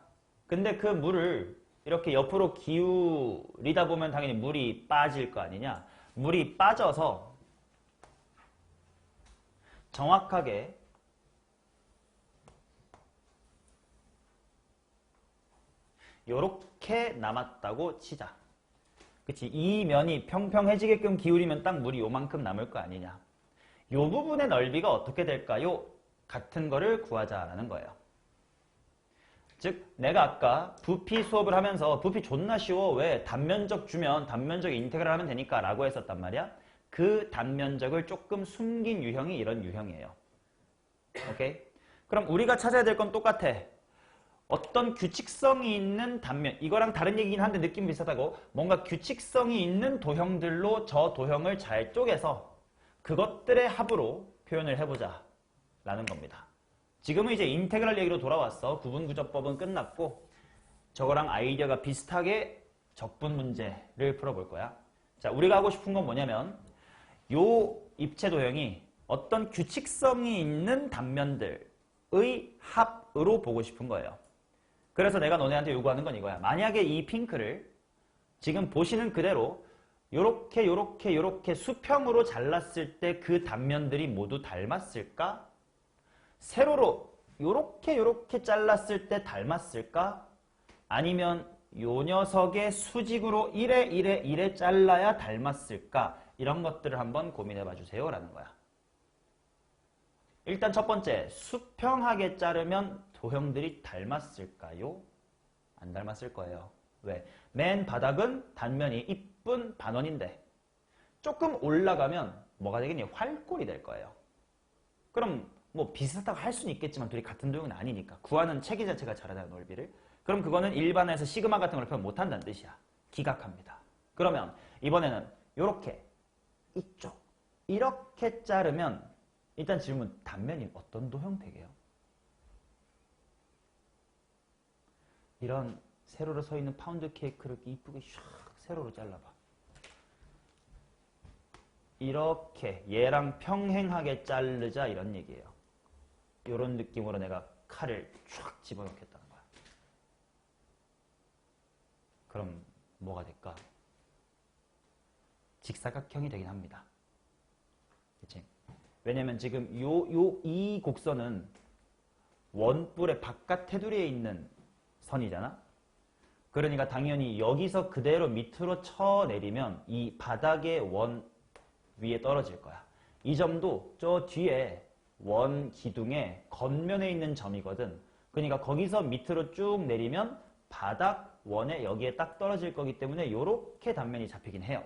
근데 그 물을 이렇게 옆으로 기울이다 보면 당연히 물이 빠질 거 아니냐. 물이 빠져서 정확하게 요렇게 남았다고 치자. 그치? 이 면이 평평해지게끔 기울이면 딱 물이 요만큼 남을 거 아니냐. 요 부분의 넓이가 어떻게 될까요? 같은 거를 구하자라는 거예요. 즉 내가 아까 부피 수업을 하면서 부피 존나 쉬워. 왜? 단면적 주면 단면적 인테그랄 하면 되니까 라고 했었단 말이야. 그 단면적을 조금 숨긴 유형이 이런 유형이에요. 오케이? 그럼 우리가 찾아야 될 건 똑같아. 어떤 규칙성이 있는 단면, 이거랑 다른 얘기긴 한데 느낌 비슷하다고. 뭔가 규칙성이 있는 도형들로 저 도형을 잘 쪼개서 그것들의 합으로 표현을 해보자 라는 겁니다. 지금은 이제 인테그랄 얘기로 돌아왔어. 구분구조법은 끝났고 저거랑 아이디어가 비슷하게 적분 문제를 풀어볼 거야. 자, 우리가 하고 싶은 건 뭐냐면 요 입체 도형이 어떤 규칙성이 있는 단면들의 합으로 보고 싶은 거예요. 그래서 내가 너네한테 요구하는 건 이거야. 만약에 이 핑크를 지금 보시는 그대로 요렇게 수평으로 잘랐을 때 그 단면들이 모두 닮았을까? 세로로 요렇게 잘랐을 때 닮았을까? 아니면 요 녀석의 수직으로 이래 잘라야 닮았을까? 이런 것들을 한번 고민해 봐 주세요 라는 거야. 일단 첫 번째, 수평하게 자르면 도형들이 닮았을까요? 안 닮았을 거예요. 왜? 맨 바닥은 단면이 이쁜 반원인데 조금 올라가면 뭐가 되겠니? 활골이 될 거예요. 그럼 뭐 비슷하다고 할 수는 있겠지만 둘이 같은 도형은 아니니까. 구하는 체계 자체가 다르다는 넓이를. 그럼 그거는 일반에서 시그마 같은 걸 표현 못한다는 뜻이야. 기각합니다. 그러면 이번에는 요렇게 이쪽 이렇게 자르면 일단 질문, 단면이 어떤 도형 되게요? 이런 세로로 서 있는 파운드 케이크를 이쁘게 샥 세로로 잘라봐. 이렇게 얘랑 평행하게 자르자 이런 얘기예요. 이런 느낌으로 내가 칼을 촥 집어넣겠다는 거야. 그럼 뭐가 될까? 직사각형이 되긴 합니다. 그치? 왜냐면 지금 이 곡선은 원뿔의 바깥 테두리에 있는 선이잖아? 그러니까 당연히 여기서 그대로 밑으로 쳐내리면 이 바닥의 원 위에 떨어질 거야. 이 점도 저 뒤에 원 기둥의 겉면에 있는 점이거든. 그러니까 거기서 밑으로 쭉 내리면 바닥 원에 여기에 딱 떨어질 거기 때문에 이렇게 단면이 잡히긴 해요.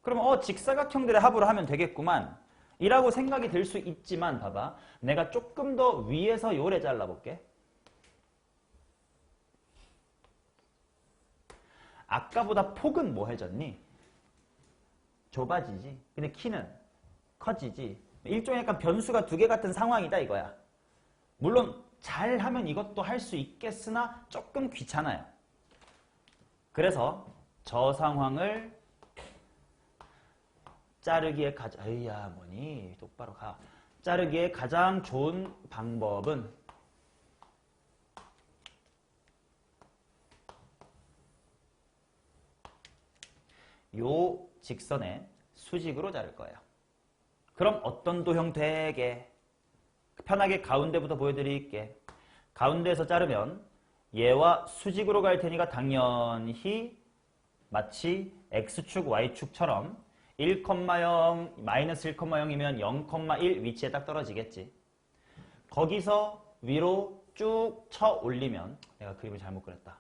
그러면 직사각형들의 합으로 하면 되겠구만 이라고 생각이 들 수 있지만 봐봐. 내가 조금 더 위에서 요래 잘라볼게. 아까보다 폭은 뭐 해졌니? 좁아지지. 근데 키는 커지지. 일종의 약간 변수가 두 개 같은 상황이다 이거야. 물론 잘하면 이것도 할 수 있겠으나 조금 귀찮아요. 그래서 저 상황을 자르기에 가장 에이야 뭐니 똑바로 가. 자르기에 가장 좋은 방법은 요 직선에 수직으로 자를 거예요. 그럼 어떤 도형 되게? 편하게 가운데부터 보여드릴게. 가운데에서 자르면 얘와 수직으로 갈 테니까 당연히 마치 X축, Y축처럼 1,0, 마이너스 1,0이면 0,1 위치에 딱 떨어지겠지. 거기서 위로 쭉 쳐 올리면 내가 그림을 잘못 그렸다.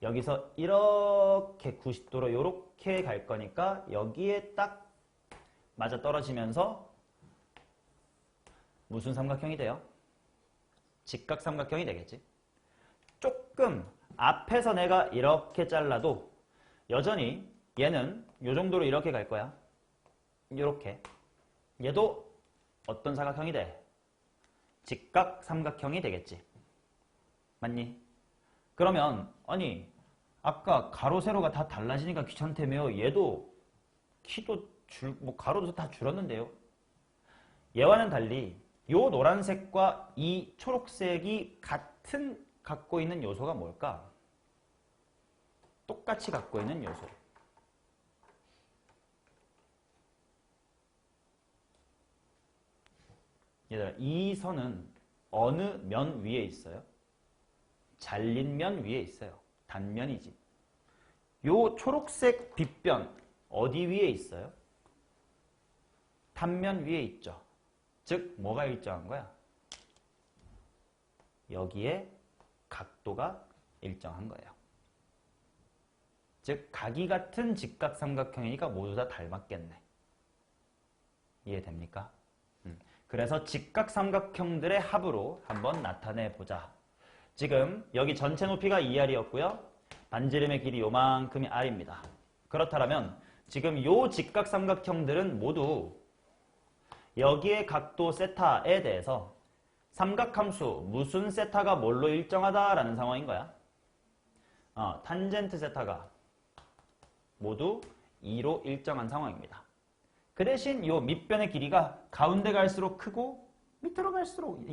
여기서 이렇게 90도로 이렇게 갈 거니까 여기에 딱 맞아 떨어지면서 무슨 삼각형이 돼요? 직각삼각형이 되겠지. 조금 앞에서 내가 이렇게 잘라도 여전히 얘는 이 정도로 이렇게 갈 거야. 이렇게. 얘도 어떤 사각형이 돼? 직각삼각형이 되겠지. 맞니? 그러면 아니 아까 가로 세로가 다 달라지니까 귀찮다며. 얘도 키도 가로도 다 줄었는데요. 얘와는 달리 요 노란색과 이 초록색이 같은 갖고 있는 요소가 뭘까? 똑같이 갖고 있는 요소. 얘들아, 이 선은 어느 면 위에 있어요? 잘린 면 위에 있어요. 단면이지. 요 초록색 빗변 어디 위에 있어요? 단면 위에 있죠. 즉 뭐가 일정한 거야? 여기에 각도가 일정한 거예요. 즉 각이 같은 직각삼각형이니까 모두 다 닮았겠네. 이해됩니까? 그래서 직각삼각형들의 합으로 한번 나타내보자. 지금 여기 전체 높이가 2r이었고요. 반지름의 길이 요만큼이 r입니다. 그렇다면 지금 요 직각삼각형들은 모두 여기의 각도 세타에 대해서 삼각함수 무슨 세타가 뭘로 일정하다라는 상황인 거야. 탄젠트 세타가 모두 2로 일정한 상황입니다. 그 대신 요 밑변의 길이가 가운데 갈수록 크고 밑으로 갈수록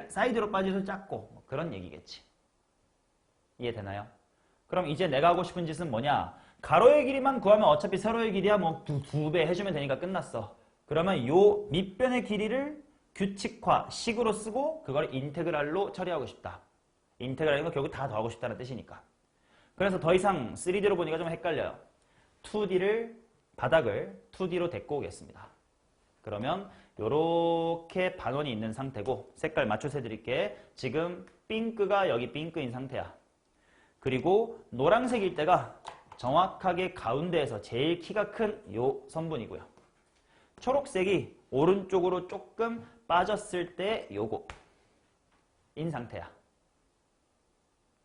사이드로 빠져서 작고 뭐 그런 얘기겠지. 이해되나요? 그럼 이제 내가 하고 싶은 짓은 뭐냐? 가로의 길이만 구하면 어차피 세로의 길이야 뭐 두 배 해주면 되니까 끝났어. 그러면 요 밑변의 길이를 규칙화, 식으로 쓰고 그걸 인테그랄로 처리하고 싶다. 인테그랄인 건 결국 다 더하고 싶다는 뜻이니까. 그래서 더 이상 3D로 보니까 좀 헷갈려요. 2D를 바닥을 2D로 데리고 오겠습니다. 그러면 요렇게 반원이 있는 상태고 색깔 맞춰서 해드릴게. 지금 핑크가 여기 핑크인 상태야. 그리고 노란색일 때가 정확하게 가운데에서 제일 키가 큰 요 선분이고요. 초록색이 오른쪽으로 조금 빠졌을 때 요거 인 상태야.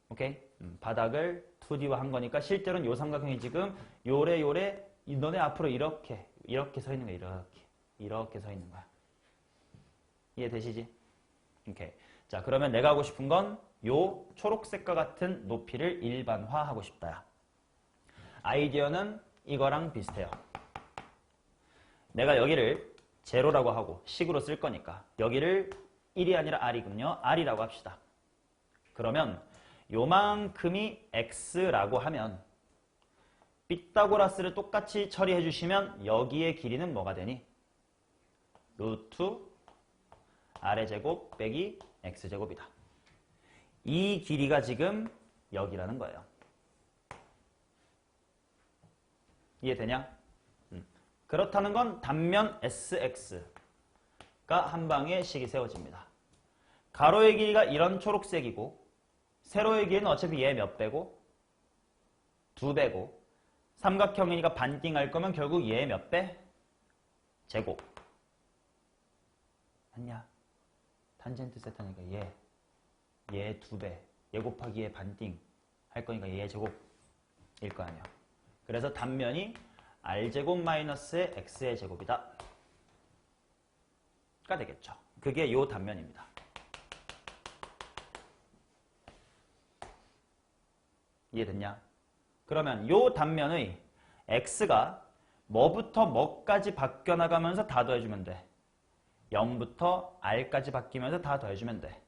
오케이? 바닥을 2D화 한 거니까 실제로는 요 삼각형이 지금 요래 너네 앞으로 이렇게 서 있는 거야. 이렇게 서 있는 거야. 이해되시지? 오케이. 자, 그러면 내가 하고 싶은 건 요 초록색과 같은 높이를 일반화하고 싶다야. 아이디어는 이거랑 비슷해요. 내가 여기를 제로라고 하고 식으로 쓸 거니까 여기를 1이 아니라 r이군요. r이라고 합시다. 그러면 요만큼이 x라고 하면 피타고라스를 똑같이 처리해 주시면 여기의 길이는 뭐가 되니? 루트 r의 제곱 빼기 x제곱이다. 이 길이가 지금 여기라는 거예요. 이해되냐? 그렇다는 건 단면 SX가 한 방에 식이 세워집니다. 가로의 길이가 이런 초록색이고 세로의 길이는 어차피 얘 몇 배고? 2배고 삼각형이니까 반띵할 거면 결국 얘 몇 배? 제곱. 맞냐? 탄젠트 세타니까 얘 2배. 얘 곱하기 얘 반띵 할 거니까 얘 제곱일 거 아니야. 그래서 단면이 r제곱 마이너스의 x의 제곱이다. 가 되겠죠. 그게 요 단면입니다. 이해됐냐? 그러면 요 단면의 x가 뭐부터 뭐까지 바뀌어나가면서 다 더해주면 돼. 0부터 r까지 바뀌면서 다 더해주면 돼.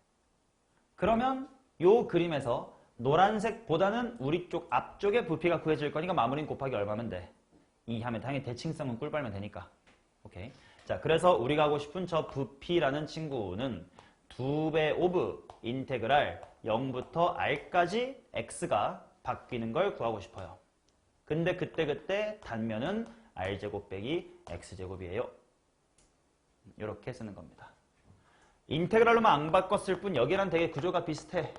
그러면 요 그림에서 노란색보다는 우리 쪽 앞쪽에 부피가 구해질 거니까 마무리는 곱하기 얼마면 돼? 2 하면 당연히 대칭성은 꿀 빨면 되니까. 오케이. 자, 그래서 우리가 하고 싶은 저 부피라는 친구는 2배 오브 인테그랄 0부터 r까지 x가 바뀌는 걸 구하고 싶어요. 근데 그때 단면은 r제곱 빼기 x제곱이에요. 이렇게 쓰는 겁니다. 인테그랄로만 안 바꿨을 뿐 여기랑 되게 구조가 비슷해.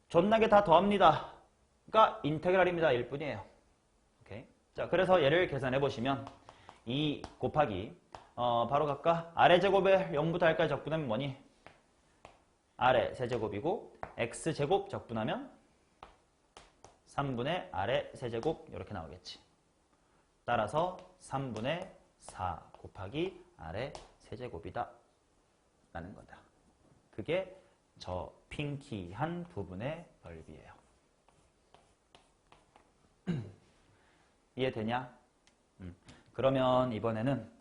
존나게 다 더합니다. 가 인테그랄입니다. 일 뿐이에요. 오케이. 자, 그래서 얘를 계산해 보시면 2 곱하기 바로 갈까? 아래 제곱에 0부터 r까지 적분하면 뭐니? 아래 세제곱이고 x제곱 적분하면 3분의 아래 세제곱 이렇게 나오겠지. 따라서 3분의 4 곱하기 아래 세제곱이다 라는 거다. 그게 저 핑키한 부분의 넓이에요. 이해되냐? 그러면 이번에는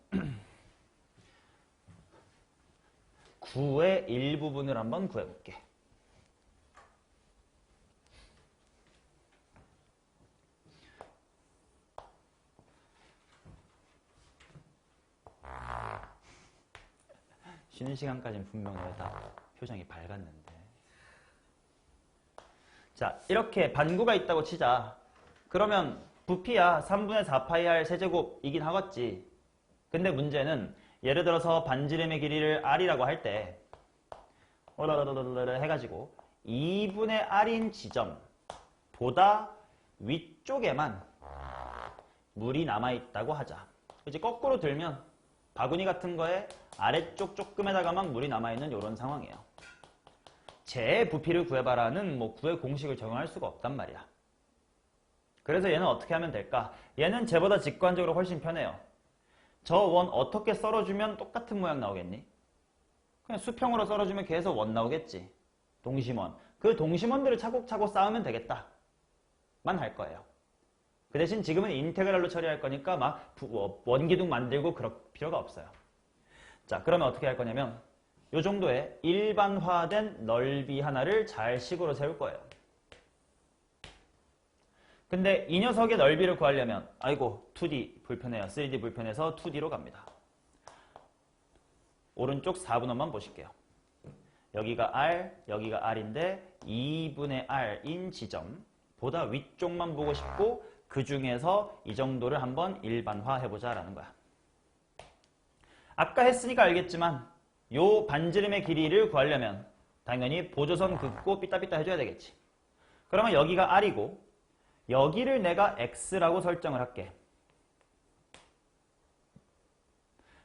9의 일부분을 한번 구해볼게. 쉬는 시간까지는 분명히 다 표정이 밝았는데. 자, 이렇게 반구가 있다고 치자. 그러면 부피야 3분의 4파이 r 세제곱이긴 하겠지. 근데 문제는 예를 들어서 반지름의 길이를 r이라고 할 때 해가지고 2분의 R인 지점보다 위쪽에만 물이 남아있다고 하자. 이제 거꾸로 들면 바구니 같은 거에 아래쪽 조금에다가만 물이 남아있는 이런 상황이에요. 제 부피를 구해봐라는 뭐 구의 공식을 적용할 수가 없단 말이야. 그래서 얘는 어떻게 하면 될까? 얘는 쟤보다 직관적으로 훨씬 편해요. 저 원 어떻게 썰어주면 똑같은 모양 나오겠니? 그냥 수평으로 썰어주면 계속 원 나오겠지. 동심원. 그 동심원들을 차곡차곡 쌓으면 되겠다. 만 할 거예요. 그 대신 지금은 인테그랄로 처리할 거니까 막 원기둥 만들고 그럴 필요가 없어요. 자, 그러면 어떻게 할 거냐면 이 정도의 일반화된 넓이 하나를 잘 식으로 세울 거예요. 근데 이 녀석의 넓이를 구하려면 아이고 2D 불편해요. 3D 불편해서 2D로 갑니다. 오른쪽 4분원만 보실게요. 여기가 R, 여기가 R인데 2분의 R인 지점보다 위쪽만 보고 싶고 그 중에서 이 정도를 한번 일반화해보자 라는 거야. 아까 했으니까 알겠지만 요 반지름의 길이를 구하려면 당연히 보조선 긋고 삐따삐따 해줘야 되겠지. 그러면 여기가 R이고 여기를 내가 X라고 설정을 할게.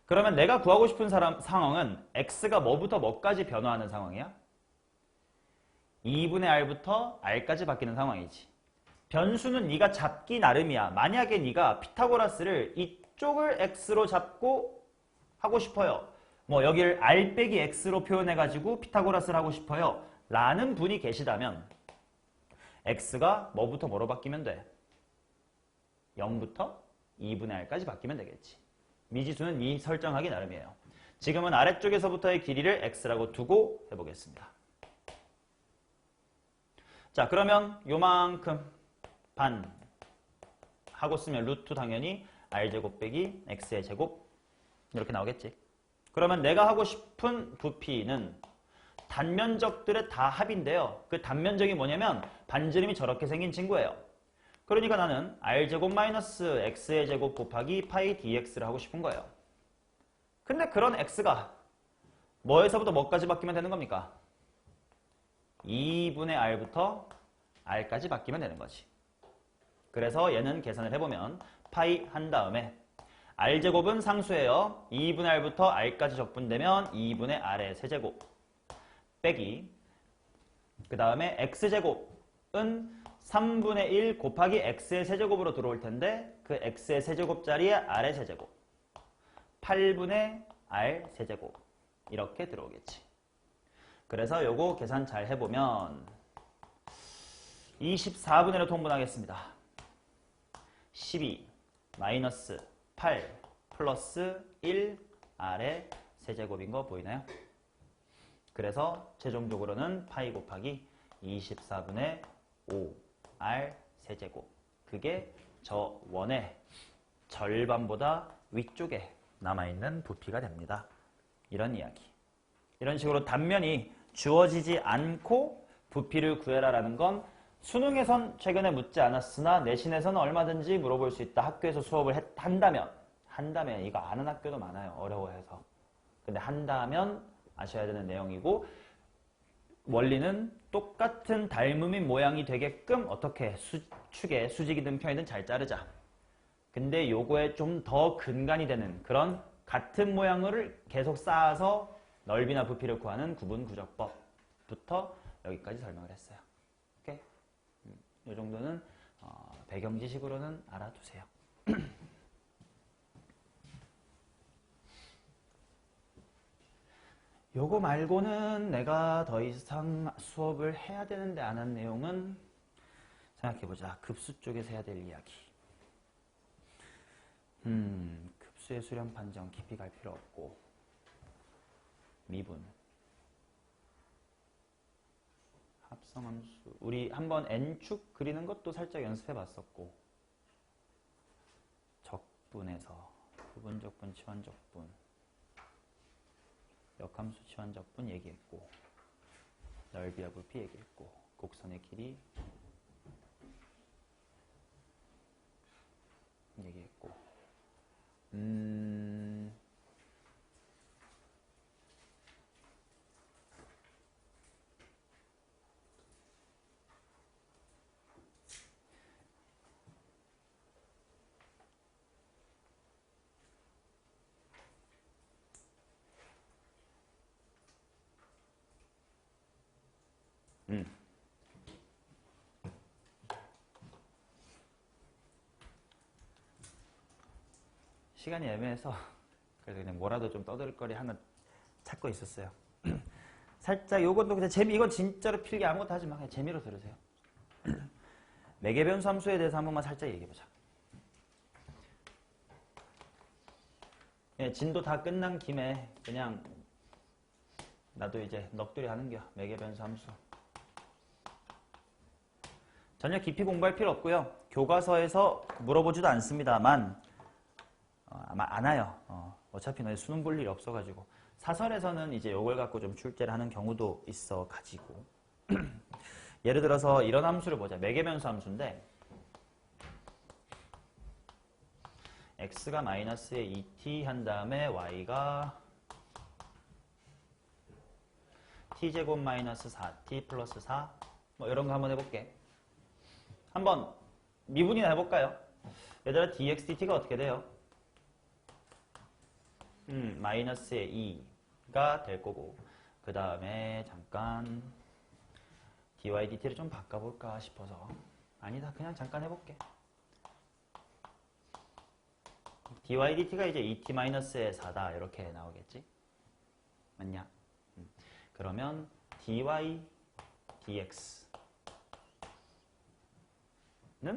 그러면 내가 구하고 싶은 상황은 X가 뭐부터 뭐까지 변화하는 상황이야? 2분의 R부터 R까지 바뀌는 상황이지. 변수는 네가 잡기 나름이야. 만약에 네가 피타고라스를 이쪽을 X로 잡고 하고 싶어요. 뭐 여기를 R 빼기 X로 표현해가지고 피타고라스를 하고 싶어요. 라는 분이 계시다면 X가 뭐부터 뭐로 바뀌면 돼? 0부터 2분의 R까지 바뀌면 되겠지. 미지수는 이 설정하기 나름이에요. 지금은 아래쪽에서부터의 길이를 X라고 두고 해보겠습니다. 자, 그러면 요만큼 반 하고 쓰면 루트 당연히 R제곱 빼기 X의 제곱 이렇게 나오겠지. 그러면 내가 하고 싶은 부피는 단면적들의 다 합인데요. 그 단면적이 뭐냐면 반지름이 저렇게 생긴 친구예요. 그러니까 나는 R제곱 마이너스 X의 제곱 곱하기 파이 dx를 하고 싶은 거예요. 근데 그런 X가 뭐에서부터 뭐까지 바뀌면 되는 겁니까? 2분의 R부터 R까지 바뀌면 되는 거지. 그래서 얘는 계산을 해보면 파이 한 다음에 R제곱은 상수예요. 2분의 R부터 R까지 적분되면 2분의 R의 세제곱 빼기 그 다음에 X제곱은 3분의 1 곱하기 X의 세제곱으로 들어올 텐데 그 X의 세제곱 자리에 R의 세제곱 8분의 R 세제곱 이렇게 들어오겠지. 그래서 요거 계산 잘 해보면 24분의 1로 통분하겠습니다. 12 마이너스 8 플러스 1 R의 세제곱인 거 보이나요? 그래서 최종적으로는 파이 곱하기 24분의 5 R 세제곱 그게 저 원의 절반보다 위쪽에 남아있는 부피가 됩니다. 이런 이야기. 이런 식으로 단면이 주어지지 않고 부피를 구해라라는 건 수능에선 최근에 묻지 않았으나 내신에서는 얼마든지 물어볼 수 있다. 학교에서 수업을 한다면 이거 아는 학교도 많아요. 어려워해서. 근데 한다면 아셔야 되는 내용이고 원리는 똑같은 닮음인 모양이 되게끔 어떻게 축에 수직이든 평이든 잘 자르자. 근데 요거에 좀 더 근간이 되는 그런 같은 모양을 계속 쌓아서 넓이나 부피를 구하는 구분구조법부터 여기까지 설명을 했어요. 오케이? 이 정도는 배경 지식으로는 알아두세요. 요거 말고는 내가 더 이상 수업을 해야 되는데 안 한 내용은 생각해보자. 급수 쪽에서 해야 될 이야기. 급수의 수렴 판정 깊이 갈 필요 없고 미분 합성함수 우리 한번 n축 그리는 것도 살짝 연습해 봤었고 적분에서 부분적분 치환적분 역함수 치환적분 얘기했고 넓이와 부피 얘기했고 곡선의 길이 얘기했고 시간이 애매해서 그래서 그냥 뭐라도 좀 떠들 거리 하나 찾고 있었어요. 살짝 요것도 그냥 이건 진짜로 필기 아무것도 하지 마. 그냥 재미로 들으세요. 매개변수 함수에 대해서 한 번만 살짝 얘기해보자. 예, 진도 다 끝난 김에 그냥 나도 이제 넋두리 하는겨. 매개변수 함수. 전혀 깊이 공부할 필요 없고요. 교과서에서 물어보지도 않습니다만 아마 안 와요. 어차피 너희 수능 볼 일이 없어가지고. 사설에서는 이제 이걸 갖고 좀 출제를 하는 경우도 있어가지고. 예를 들어서 이런 함수를 보자. 매개변수 함수인데 x가 마이너스에 2t 한 다음에 y가 t제곱 마이너스 4t 플러스 4 뭐 이런 거 한번 해볼게. 한번 미분이나 해볼까요? 얘들아 dx dt가 어떻게 돼요? 마이너스의 2가 될 거고 그 다음에 잠깐 dy dt를 좀 바꿔볼까 싶어서 아니다 그냥 잠깐 해볼게. dy dt가 이제 2t 마이너스의 4다 이렇게 나오겠지? 맞냐? 그러면 dy dx는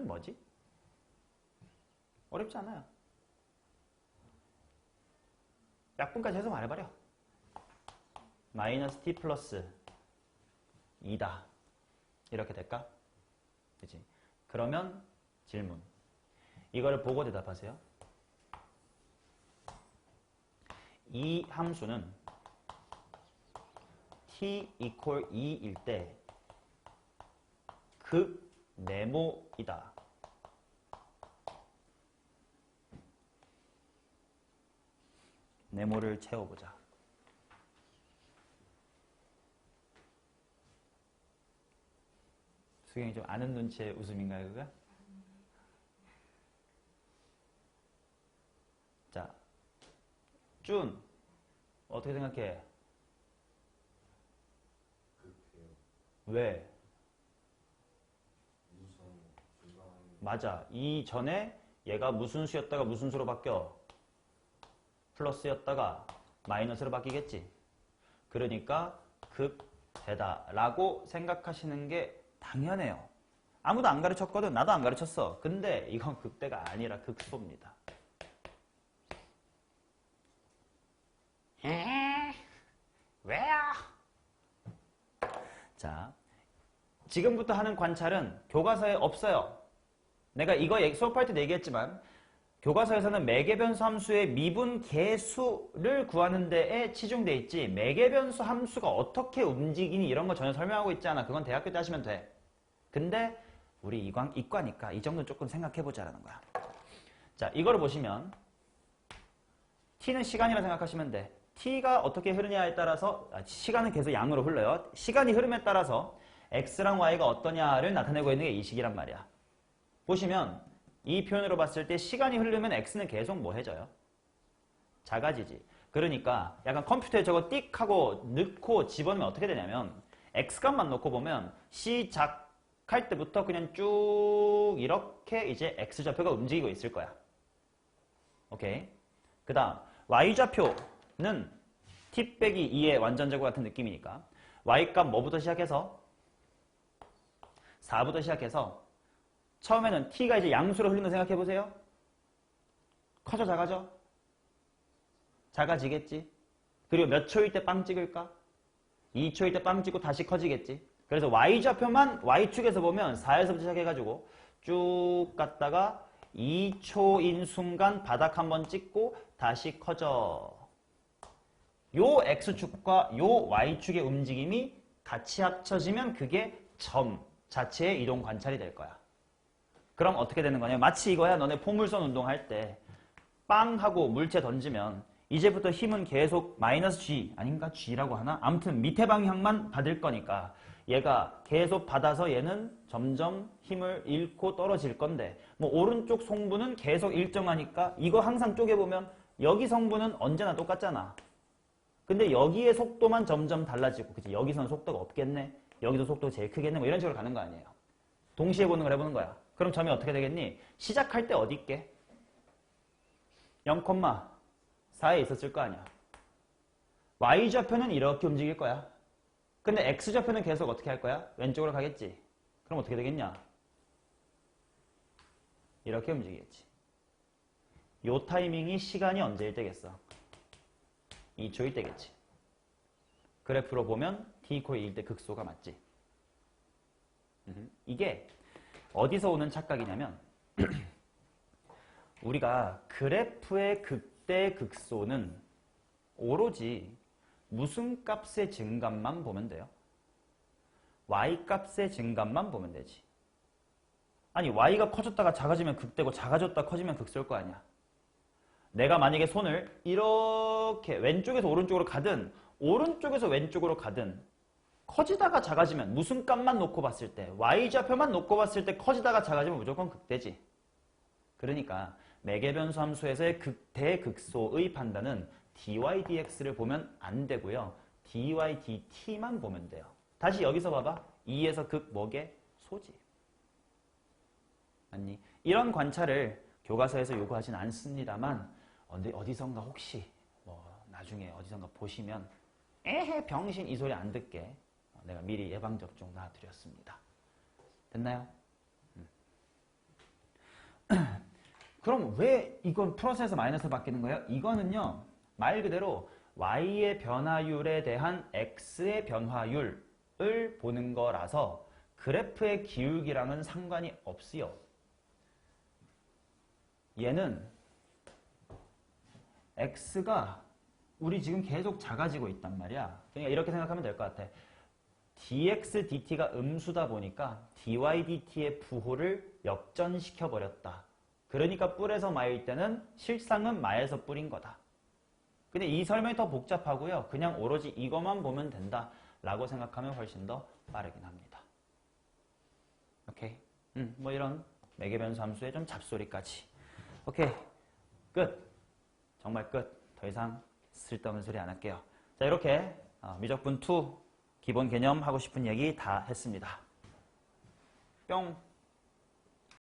뭐지? 어렵지 않아요. 약분까지 해서 말해버려. 마이너스 t 플러스 2다. 이렇게 될까? 그치? 그러면 질문. 이거를 보고 대답하세요. 이 함수는 t equal 2일 때 극네모이다. 네모를 채워보자. 수경이 좀 아는 눈치의 웃음인가요, 그거? 자, 준 어떻게 생각해? 왜? 맞아. 이 전에 얘가 무슨 수였다가 무슨 수로 바뀌어? 플러스였다가 마이너스로 바뀌겠지. 그러니까 극대다 라고 생각하시는 게 당연해요. 아무도 안 가르쳤거든. 나도 안 가르쳤어. 근데 이건 극대가 아니라 극소입니다. 왜요? 자, 지금부터 하는 관찰은 교과서에 없어요. 내가 이거 수업할 때 얘기했지만 교과서에서는 매개변수 함수의 미분 계수를 구하는 데에 치중돼 있지 매개변수 함수가 어떻게 움직이니 이런 거 전혀 설명하고 있지 않아. 그건 대학교 때 하시면 돼. 근데 우리 이과니까 이 정도는 조금 생각해보자라는 거야. 자, 이거를 보시면 t는 시간이라 생각하시면 돼. t가 어떻게 흐르냐에 따라서 시간은 계속 양으로 흘러요. 시간이 흐름에 따라서 x랑 y가 어떠냐를 나타내고 있는 게 이 식이란 말이야. 보시면 이 표현으로 봤을 때 시간이 흐르면 x는 계속 뭐 해져요? 작아지지. 그러니까 약간 컴퓨터에 저거 띡 하고 넣고 집어넣으면 어떻게 되냐면 x값만 놓고 보면 시작할 때부터 그냥 쭉 이렇게 이제 x좌표가 움직이고 있을 거야. 오케이. 그 다음 y좌표는 t 빼기 2의 완전제곱 같은 느낌이니까 y값 뭐부터 시작해서 4부터 시작해서 처음에는 t가 이제 양수로 흐르는 거 생각해보세요. 커져 작아져? 작아지겠지. 그리고 몇 초일 때 빵 찍을까? 2초일 때 빵 찍고 다시 커지겠지. 그래서 y좌표만 y축에서 보면 4에서부터 시작해가지고 쭉 갔다가 2초인 순간 바닥 한번 찍고 다시 커져. 요 x축과 요 y축의 움직임이 같이 합쳐지면 그게 점 자체의 이동 관찰이 될 거야. 그럼 어떻게 되는 거냐? 마치 이거야. 너네 포물선 운동할 때 빵 하고 물체 던지면 이제부터 힘은 계속 마이너스 g 아닌가? g라고 하나? 아무튼 밑에 방향만 받을 거니까 얘가 계속 받아서 얘는 점점 힘을 잃고 떨어질 건데 뭐 오른쪽 성분은 계속 일정하니까 이거 항상 쪼개보면 여기 성분은 언제나 똑같잖아. 근데 여기의 속도만 점점 달라지고 그치? 여기서는 속도가 없겠네. 여기도 속도 제일 크겠네. 뭐 이런 식으로 가는 거 아니에요. 동시에 보는 걸 해보는 거야. 그럼 점이 어떻게 되겠니? 시작할 때 어디 있게? 0,4에 있었을 거 아니야. Y좌표는 이렇게 움직일 거야. 근데 X좌표는 계속 어떻게 할 거야? 왼쪽으로 가겠지. 그럼 어떻게 되겠냐? 이렇게 움직이겠지. 요 타이밍이 시간이 언제일 때겠어? 2초일 때겠지. 그래프로 보면 t = 1때 극소가 맞지. 이게 어디서 오는 착각이냐면 우리가 그래프의 극대 극소는 오로지 무슨 값의 증감만 보면 돼요? y값의 증감만 보면 되지. 아니 y가 커졌다가 작아지면 극대고 작아졌다 커지면 극소일 거 아니야. 내가 만약에 손을 이렇게 왼쪽에서 오른쪽으로 가든 오른쪽에서 왼쪽으로 가든 커지다가 작아지면 무슨 값만 놓고 봤을 때 y좌표만 놓고 봤을 때 커지다가 작아지면 무조건 극대지. 그러니까 매개변수 함수에서의 극대 극소의 판단은 dy dx를 보면 안 되고요. dy dt만 보면 돼요. 다시 여기서 봐봐. 2에서 극 뭐게? 소지. 맞니? 이런 관찰을 교과서에서 요구하진 않습니다만 어디선가 혹시 뭐 나중에 어디선가 보시면 에헤 병신 이 소리 안 듣게 내가 미리 예방접종 놔드렸습니다. 됐나요? 그럼 왜 이건 플러스에서 마이너스로 바뀌는 거예요? 이거는요 말 그대로 y의 변화율에 대한 x의 변화율을 보는 거라서 그래프의 기울기랑은 상관이 없어요. 얘는 x가 우리 지금 계속 작아지고 있단 말이야. 그러니까 이렇게 생각하면 될 것 같아. dx, dt가 음수다 보니까 dy, dt의 부호를 역전시켜 버렸다. 그러니까 뿔에서 마일 때는 실상은 마에서 뿔인 거다. 근데 이 설명이 더 복잡하고요. 그냥 오로지 이것만 보면 된다라고 생각하면 훨씬 더 빠르긴 합니다. 오케이. 뭐 이런 매개변수 함수의 좀 잡소리까지. 오케이. 끝. 정말 끝. 더 이상 쓸데없는 소리 안 할게요. 자, 이렇게 미적분 2 기본 개념 하고 싶은 얘기 다 했습니다. 뿅.